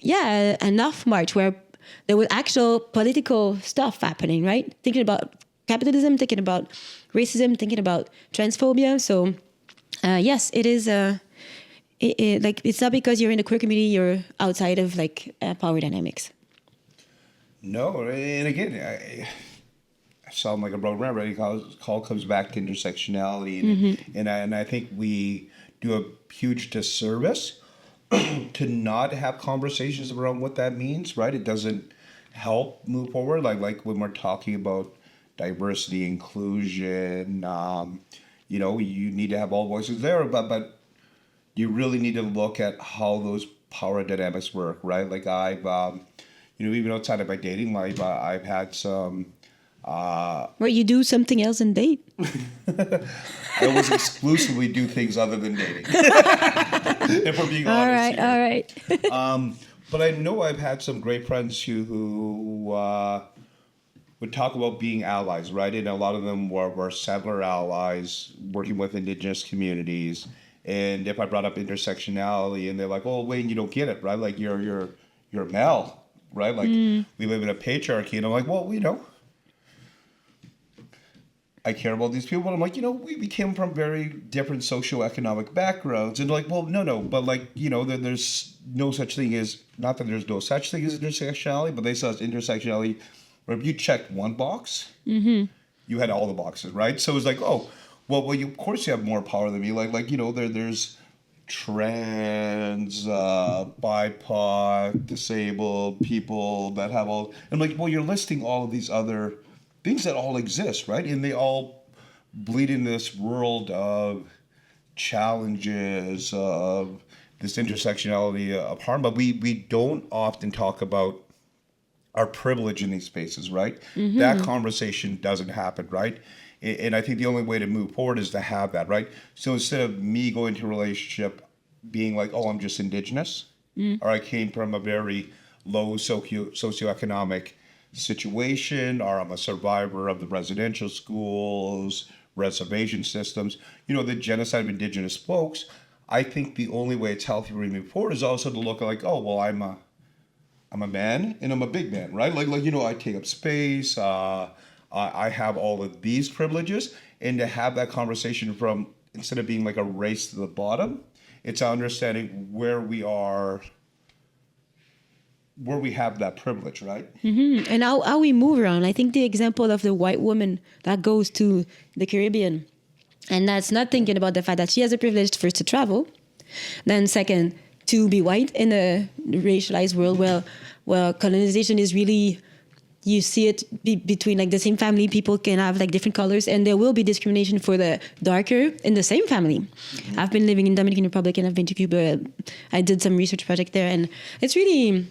an off march where there was actual political stuff happening, right? Thinking about capitalism, thinking about racism, thinking about transphobia. So yes, it is... it's not because you're in the queer community you're outside of power dynamics. No, and again, sound like a broken record. Call comes back to intersectionality, and I think we do a huge disservice to not have conversations around what that means. Right? It doesn't help move forward. Like when we're talking about diversity, inclusion. You need to have all voices there, but you really need to look at how those power dynamics work, right? Like I've, even outside of my dating life, I've had some. Where you do something else and date. I always exclusively do things other than dating. If we're being honest. All right. But I know I've had some great friends who would talk about being allies, right? And a lot of them were settler allies working with indigenous communities. And if I brought up intersectionality, and they're like, "Oh, Wayne, you don't get it, right? Like you're a male, right? Like we live in a patriarchy." And I'm like, "Well, I care about these people." But I'm like, we came from very different socioeconomic backgrounds. And like, well, no. But like, there's no such thing as, not that there's no such thing as intersectionality, but they saw as intersectionality where if you checked one box, you had all the boxes, right? So it's like, oh, well, of course you have more power than me. There's trans, BIPOC, disabled people that have all. I'm like, well, you're listing all of these other things that all exist, right? And they all bleed in this world of challenges, of this intersectionality of harm. But we don't often talk about our privilege in these spaces, right? That conversation doesn't happen, right? And I think the only way to move forward is to have that, right? So instead of me going to a relationship being like, oh, I'm just indigenous, or I came from a very low socioeconomic situation, or I'm a survivor of the residential schools, reservation systems, the genocide of indigenous folks, I think the only way it's healthy for me to move forward is also to look like, oh, well, I'm a man and I'm a big man, right? I take up space, I have all of these privileges, and to have that conversation from, instead of being like a race to the bottom, it's understanding where we are, where we have that privilege, right? And how we move around. I think the example of the white woman that goes to the Caribbean, and that's not thinking about the fact that she has a privilege first to travel, then second, to be white in a racialized world where colonization is really, you see it between like the same family, people can have like different colors, and there will be discrimination for the darker in the same family. I've been living in Dominican Republic and I've been to Cuba. I did some research project there, and it's really,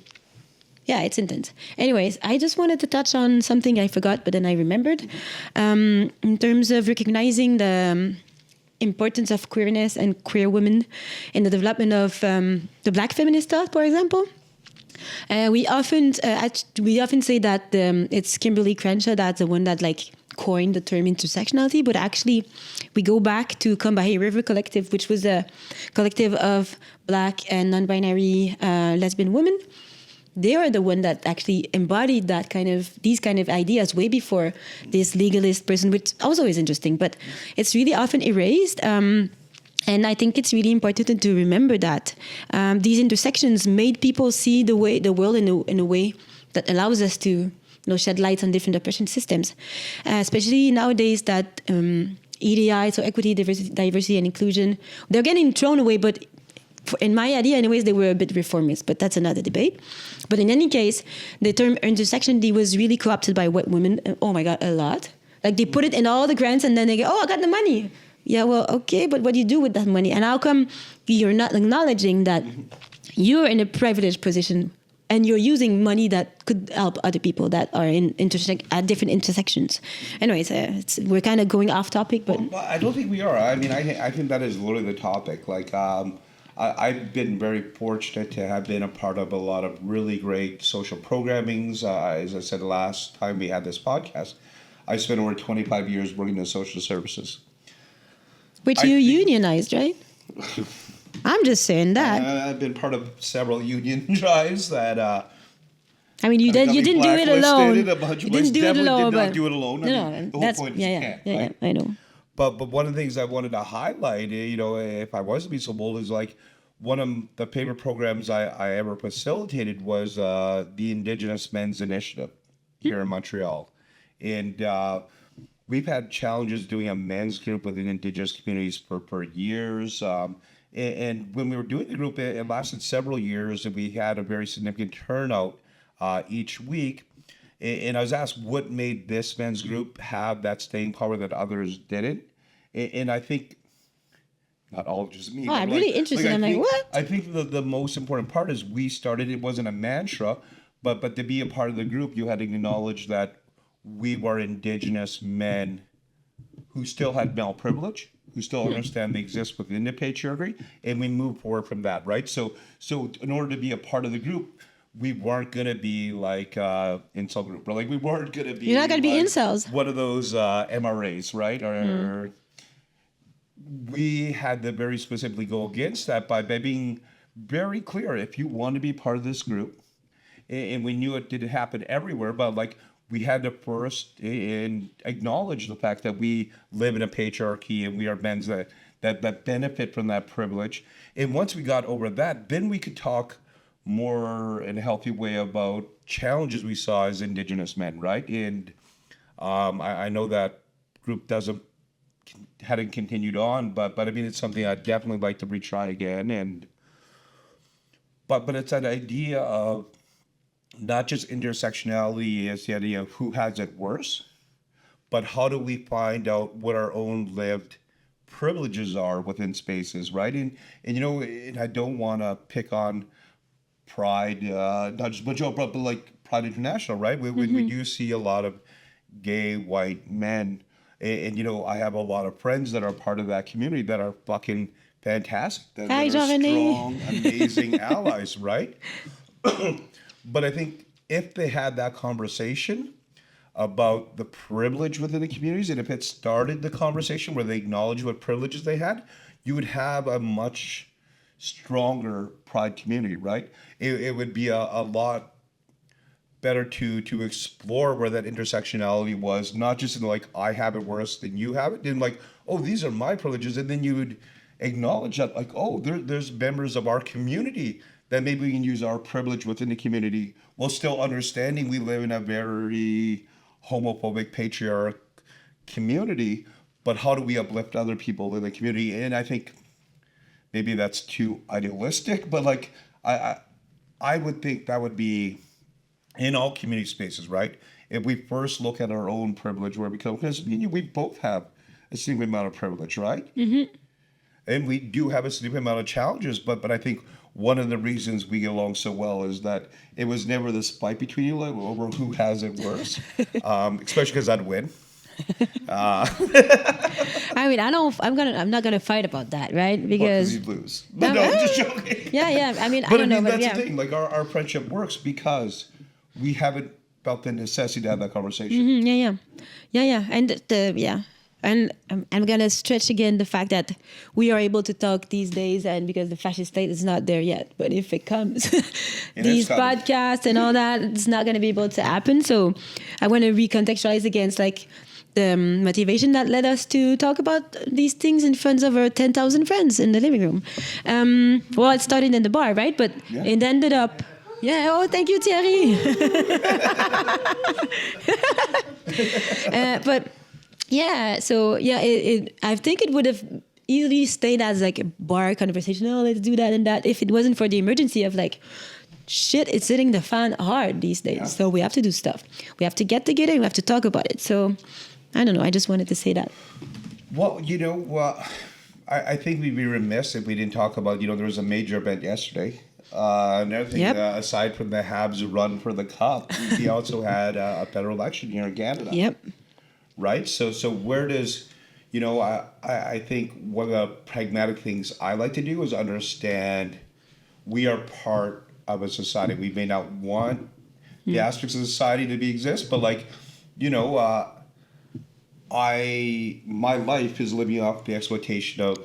it's intense. Anyways, I just wanted to touch on something I forgot, but then I remembered. In terms of recognizing the importance of queerness and queer women in the development of the Black feminist thought, for example. We often say that it's Kimberly Crenshaw that's the one that like coined the term intersectionality, but actually we go back to Combahee River Collective, which was a collective of Black and non-binary lesbian women. They are the one that actually embodied these kind of ideas way before this legalist person, which also is interesting, but it's really often erased. And I think it's really important to remember that these intersections made people see the world in a way that allows us to shed light on different oppression systems, especially nowadays that EDI, so equity, diversity, and inclusion, they're getting thrown away, but in my idea, anyways, they were a bit reformist, but that's another debate. But in any case, the term intersectionality was really co-opted by white women. Oh my God, a lot. Like they put it in all the grants and then they go, oh, I got the money. Yeah, well, okay, but what do you do with that money? And how come you're not acknowledging that you're in a privileged position and you're using money that could help other people that are at different intersections? Anyways, we're kind of going off topic, but... Well, I don't think we are. I mean, I think that is literally the topic. Like, I've been very fortunate to have been a part of a lot of really great social programmings. As I said last time we had this podcast, I spent over 25 years working in social services. Which you unionized, right? I'm just saying that. I've been part of several union drives that... I mean, you didn't do it alone. You didn't do it alone. Did not do it alone. The whole point is you can't. Yeah, I know. But one of the things I wanted to highlight, if I was to be so bold, is like one of the favorite programs I ever facilitated was the Indigenous Men's Initiative here in Montreal. And we've had challenges doing a men's group within Indigenous communities for years. And when we were doing the group, it lasted several years, and we had a very significant turnout each week. And I was asked what made this men's group have that staying power that others didn't. And I think, not all just me. Oh, but I'm really interested. I'm like, what? I think the most important part is we started, it wasn't a mantra, but to be a part of the group, you had to acknowledge that we were Indigenous men who still had male privilege, who still understand they exist within the patriarchy, and we move forward from that, right? So in order to be a part of the group, we weren't gonna be like incel group, or like we weren't gonna be. You're not gonna be like incels. one of those MRAs, right? Or we had to very specifically go against that by being very clear. If you want to be part of this group, and we knew it didn't happen everywhere, but like we had to first acknowledge the fact that we live in a patriarchy and we are men that benefit from that privilege. And once we got over that, then we could talk more in a healthy way about challenges we saw as Indigenous men, right? And I know that group hadn't continued on, but I mean, it's something I'd definitely like to retry again. And but it's that idea of not just intersectionality as the idea of who has it worse, but how do we find out what our own lived privileges are within spaces, right? And and I don't want to pick on Pride, not just Montreal, but like Pride International, right? We do see a lot of gay white men, and I have a lot of friends that are part of that community that are fucking fantastic, that Hi, are strong, amazing allies, right? But I think if they had that conversation about the privilege within the communities, and if it started the conversation where they acknowledge what privileges they had, you would have a much stronger Pride community, right? It would be a lot better to explore where that intersectionality was, not just in like, I have it worse than you have it, and like, oh, these are my privileges, and then you would acknowledge that, like, oh, there's members of our community that maybe we can use our privilege within the community while still understanding we live in a very homophobic patriarch community, but how do we uplift other people in the community? And I think maybe that's too idealistic, but like I would think that would be in all community spaces, right? If we first look at our own privilege, where we come, because we both have a significant amount of privilege, right? Mm-hmm. And we do have a significant amount of challenges, but I think one of the reasons we get along so well is that it was never this fight between you like, over who has it worse, especially because I'd win. I mean, I'm not gonna fight about that, right? Because you'd lose. But no, I'm just joking. Yeah. I mean, But I don't know, but that's yeah. the thing. Like our friendship works because we haven't felt the necessity to have that conversation. Mm-hmm, yeah. And I'm gonna stretch again the fact that we are able to talk these days, and because the fascist state is not there yet, but if it comes, these podcasts and all that, it's not gonna be able to happen. So I want to recontextualize against like the motivation that led us to talk about these things in front of our 10,000 friends in the living room. Well, it started in the bar, right? But it ended up. Yeah. Oh, thank you, Thierry. But. Yeah, so I think it would have easily stayed as like a bar conversation. Oh, let's do that and that. If it wasn't for the emergency of like, shit, it's hitting the fan hard these days. Yeah. So we have to do stuff. We have to get together and we have to talk about it. So I don't know. I just wanted to say that. Well, I think we'd be remiss if we didn't talk about, there was a major event yesterday. Another thing, aside from the Habs run for the cup, we also had a federal election here in Canada. Yep. Right? So where does, I think one of the pragmatic things I like to do is understand we are part of a society. We may not want the aspects of society to exist, but like, my life is living off the exploitation of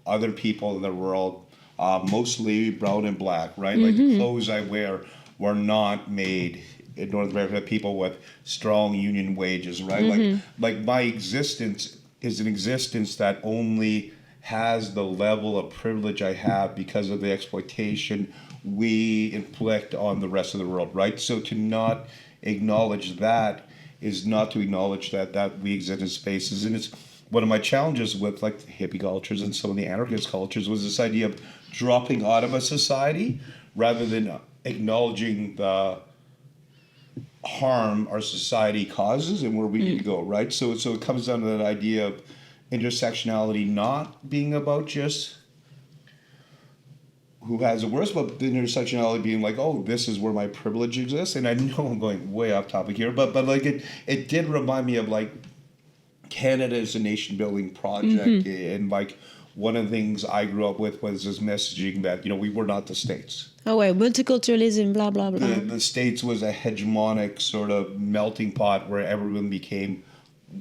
other people in the world, mostly brown and black, right? Like the clothes I wear were not made in North America, people with strong union wages, right? Like my existence is an existence that only has the level of privilege I have because of the exploitation we inflict on the rest of the world, right? So to not acknowledge that is not to acknowledge that we exist in spaces. And it's one of my challenges with like the hippie cultures and some of the anarchist cultures was this idea of dropping out of a society rather than acknowledging the harm our society causes and where we need to go, right? So it comes down to that idea of intersectionality not being about just who has it worse, but the intersectionality being like, oh, this is where my privilege exists. And I know I'm going way off topic here, but like it did remind me of like Canada is a nation building project, and like one of the things I grew up with was this messaging that we were not the States. Oh, wait, multiculturalism, blah blah blah. The States was a hegemonic sort of melting pot where everyone became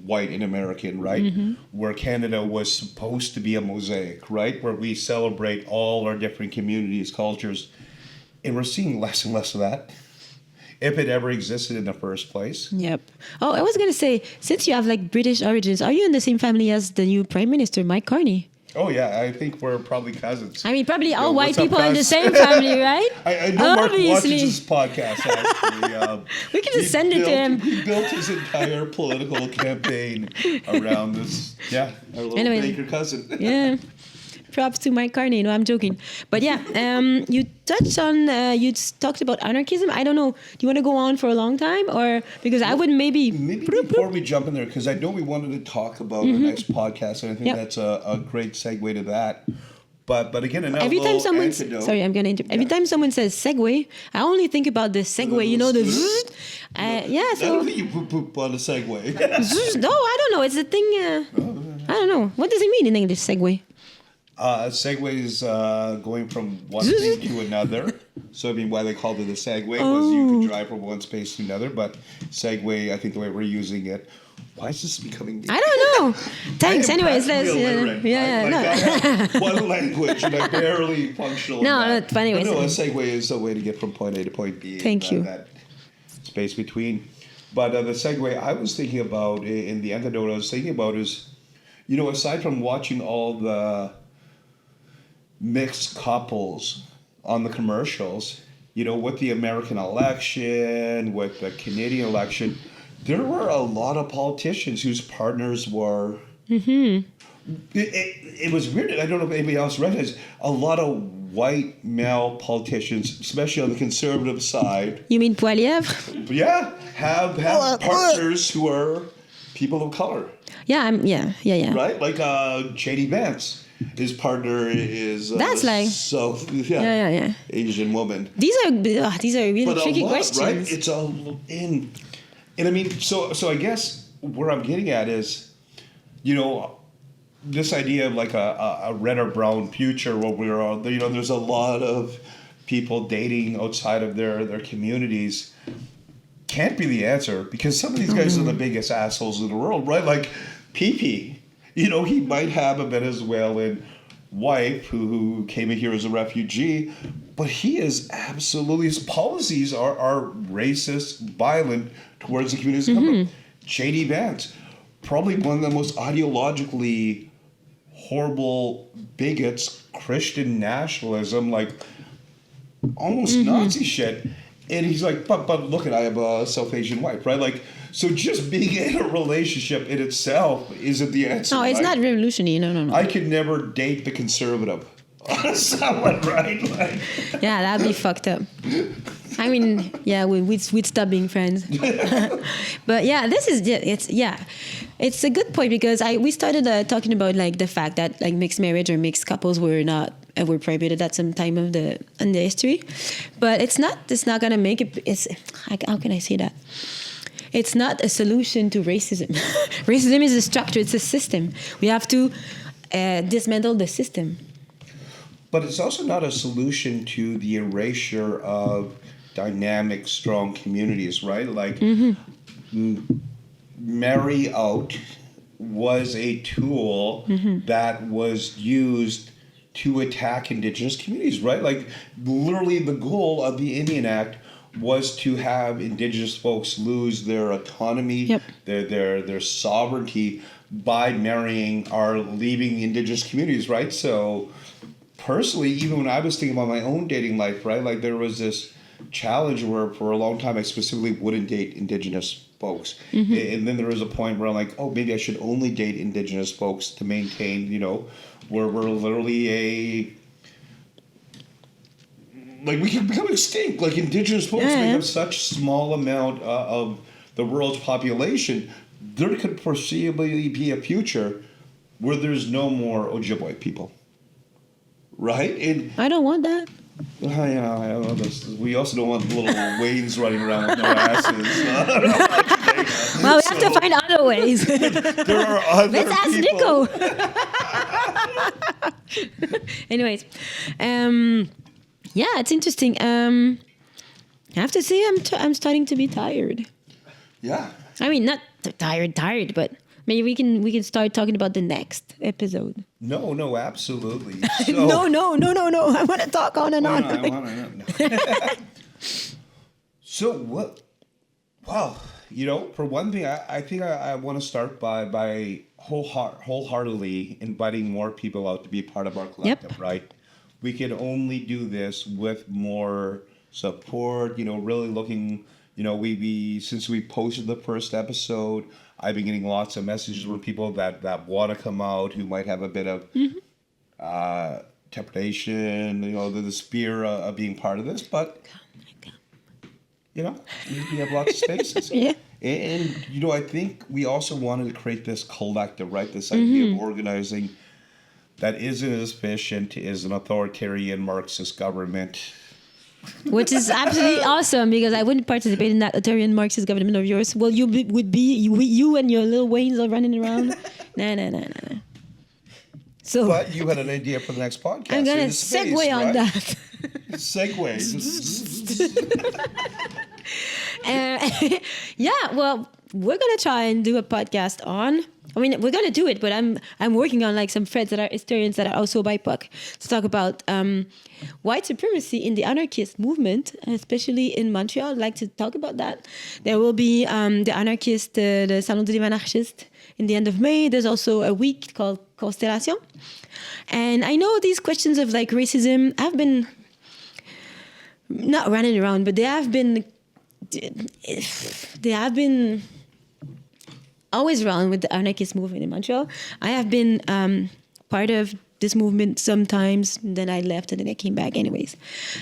white and American, right? Where Canada was supposed to be a mosaic, right? Where we celebrate all our different communities, cultures, and we're seeing less and less of that, if it ever existed in the first place. Yep. Oh, I was gonna say, since you have like British origins, are you in the same family as the new Prime Minister, Mike Carney? Oh yeah, I think we're probably cousins. I mean, probably all white what's up, people in the guys? same family, right? I know Mark Obviously. watches this podcast, actually. We can just send it to him. He built his entire political campaign around this, our little Anyway. Baker cousin. Yeah. Props to Mike Carney. No, I'm joking. But yeah, you touched on, talked about anarchism. I don't know. Do you want to go on for a long time? Or because I would maybe Before we jump in there, because I know we wanted to talk about the next podcast, and I think that's a great segue to that. But again, another every time someone antidote. sorry, I'm gonna every time someone says segue, I only think about the segue. You know the I so don't think you poop on a segue. no, I don't know. It's a thing. I don't know. What does it mean in English? Segue. Segue is going from one thing to another. So I mean, why they called it a segue was you could drive from one space to another. But segue, I think the way we're using it. Why is this becoming? I don't know. Thanks. Anyways, let's I have one language and I barely functional. No, in that. but anyways, a segue is a way to get from point A to point B. Thank you. That space between. But the segue I was thinking about in the antidote I was thinking about is, aside from watching all the mixed couples on the commercials, with the American election, with the Canadian election, there were a lot of politicians whose partners were. It was weird. I don't know if anybody else recognized a lot of white male politicians, especially on the conservative side. You mean Poilievre? Yeah, have partners who are people of color. Yeah, yeah. Right, like J.D. Vance. His partner is that's like yeah. Asian woman. These are really tricky questions. Right? It's and I mean, so I guess where I'm getting at is, this idea of like a red or brown future where we're all, there's a lot of people dating outside of their communities can't be the answer, because some of these guys are the biggest assholes in the world, right? Like PP. He might have a Venezuelan wife who came in here as a refugee, but he is absolutely, his policies are racist, violent towards the communities that come from. J.D. Vance, probably one of the most ideologically horrible bigots, Christian nationalism, like almost Nazi shit. And he's like, but look, I have a South Asian wife, right? Like, so just being in a relationship in itself isn't the answer. No, it's not revolutionary. No. I could never date the conservative. Someone, right? Like. Yeah, that'd be fucked up. I mean, yeah, we'd stop being friends. But yeah, it's a good point, because we started talking about like the fact that like mixed marriage or mixed couples were prohibited at some time in the history, but it's not gonna make it. How can I say that? It's not a solution to racism. Racism is a structure. It's a system. We have to dismantle the system. But it's also not a solution to the erasure of dynamic, strong communities, right? Like, Marry Out was a tool that was used to attack Indigenous communities, right? Like, literally the goal of the Indian Act was to have Indigenous folks lose their autonomy, their sovereignty by marrying or leaving Indigenous communities, right? So personally, even when I was thinking about my own dating life, right, like there was this challenge where for a long time I specifically wouldn't date Indigenous folks. And then there was a point where I'm like, oh, maybe I should only date Indigenous folks to maintain, where we're literally we can become extinct. Like Indigenous folks make up such small amount of the world's population. There could foreseeably be a future where there's no more Ojibwe people. Right? And I don't want that. yeah, I know this. We also don't want little Waynes running around with no asses. Well, we have to find other ways. There are other Let's ask people. Nico. Anyways, yeah, it's interesting. I have to say, I'm starting to be tired. Yeah. I mean, not tired, but maybe we can start talking about the next episode. No, absolutely. No. I want to talk on and on. No. So what? Well, for one thing, I think I want to start by wholeheartedly inviting more people out to be part of our collective. Right? We can only do this with more support. Really looking. We since we posted the first episode, I've been getting lots of messages from people that want to come out who might have a bit of trepidation, the fear of being part of this. But, we have lots of spaces. Yeah. And, I think we also wanted to create this collective, right? This idea of organizing that isn't as efficient as an authoritarian Marxist government. Which is absolutely awesome because I wouldn't participate in that authoritarian Marxist government of yours. Well, you and your little Waynes are running around. No. So, but you had an idea for the next podcast. I'm gonna segue on that. Segue. Yeah, well, we're gonna try and do a podcast on. I mean, we're gonna do it, but I'm working on some threads that are historians that are also BIPOC to talk about white supremacy in the anarchist movement, especially in Montreal. I'd like to talk about that. There will be the anarchist, the Salon des Anarchistes in the end of May. There's also a week called Constellation, and I know these questions of racism have been not running around, but they have been always around with the anarchist movement in Montreal. I have been part of this movement sometimes, then I left and then I came back anyways.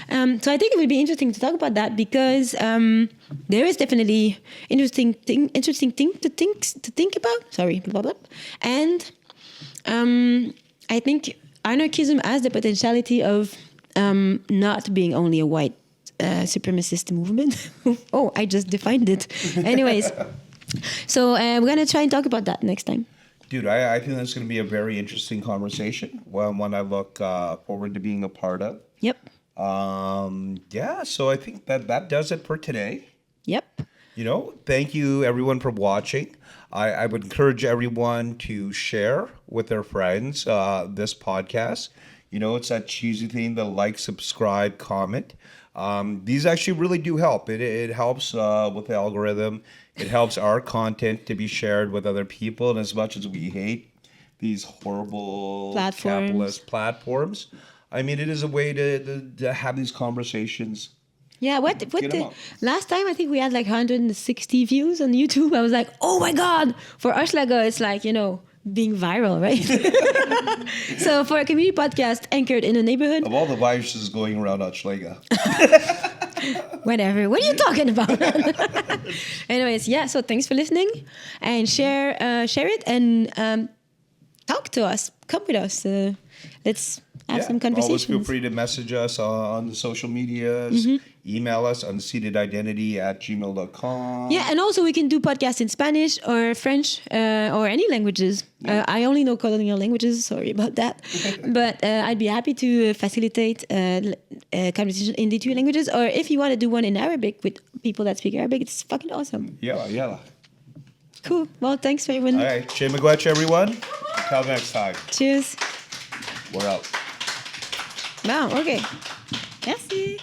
So I think it would be interesting to talk about that because there is definitely interesting thing to think about. Sorry, blah, blah, blah. And I think anarchism has the potentiality of not being only a white supremacist movement. Oh, I just defined it. Anyways. So we're going to try and talk about that next time. Dude, I think that's going to be a very interesting conversation. One I look forward to being a part of. Yep. Yeah, so I think that does it for today. Yep. Thank you everyone for watching. I would encourage everyone to share with their friends this podcast. It's that cheesy thing, the like, subscribe, comment. These actually really do help. It helps with the algorithm. It helps our content to be shared with other people. And as much as we hate these horrible capitalist platforms, I mean, it is a way to have these conversations. Yeah, last time I think we had 160 views on YouTube. I was like, oh my God, for Hochelaga, it's being viral, right? So for a community podcast anchored in a neighborhood. Of all the viruses going around Hochelaga. Whatever. What are you talking about? Anyways, yeah. So thanks for listening, and share it and talk to us. Come with us. Let's have some conversations. Always feel free to message us on the social medias. Email us uncededidentity@gmail.com. Yeah, and also we can do podcasts in Spanish or French or any languages. I only know colonial languages. Sorry about that. But I'd be happy to facilitate conversation in the two languages. Or if you want to do one in Arabic with people that speak Arabic, it's fucking awesome. Yeah. Cool. Well, thanks for everyone. All right. Che Miigwech, everyone. Until next time. Cheers. We're out. Wow, okay. Merci.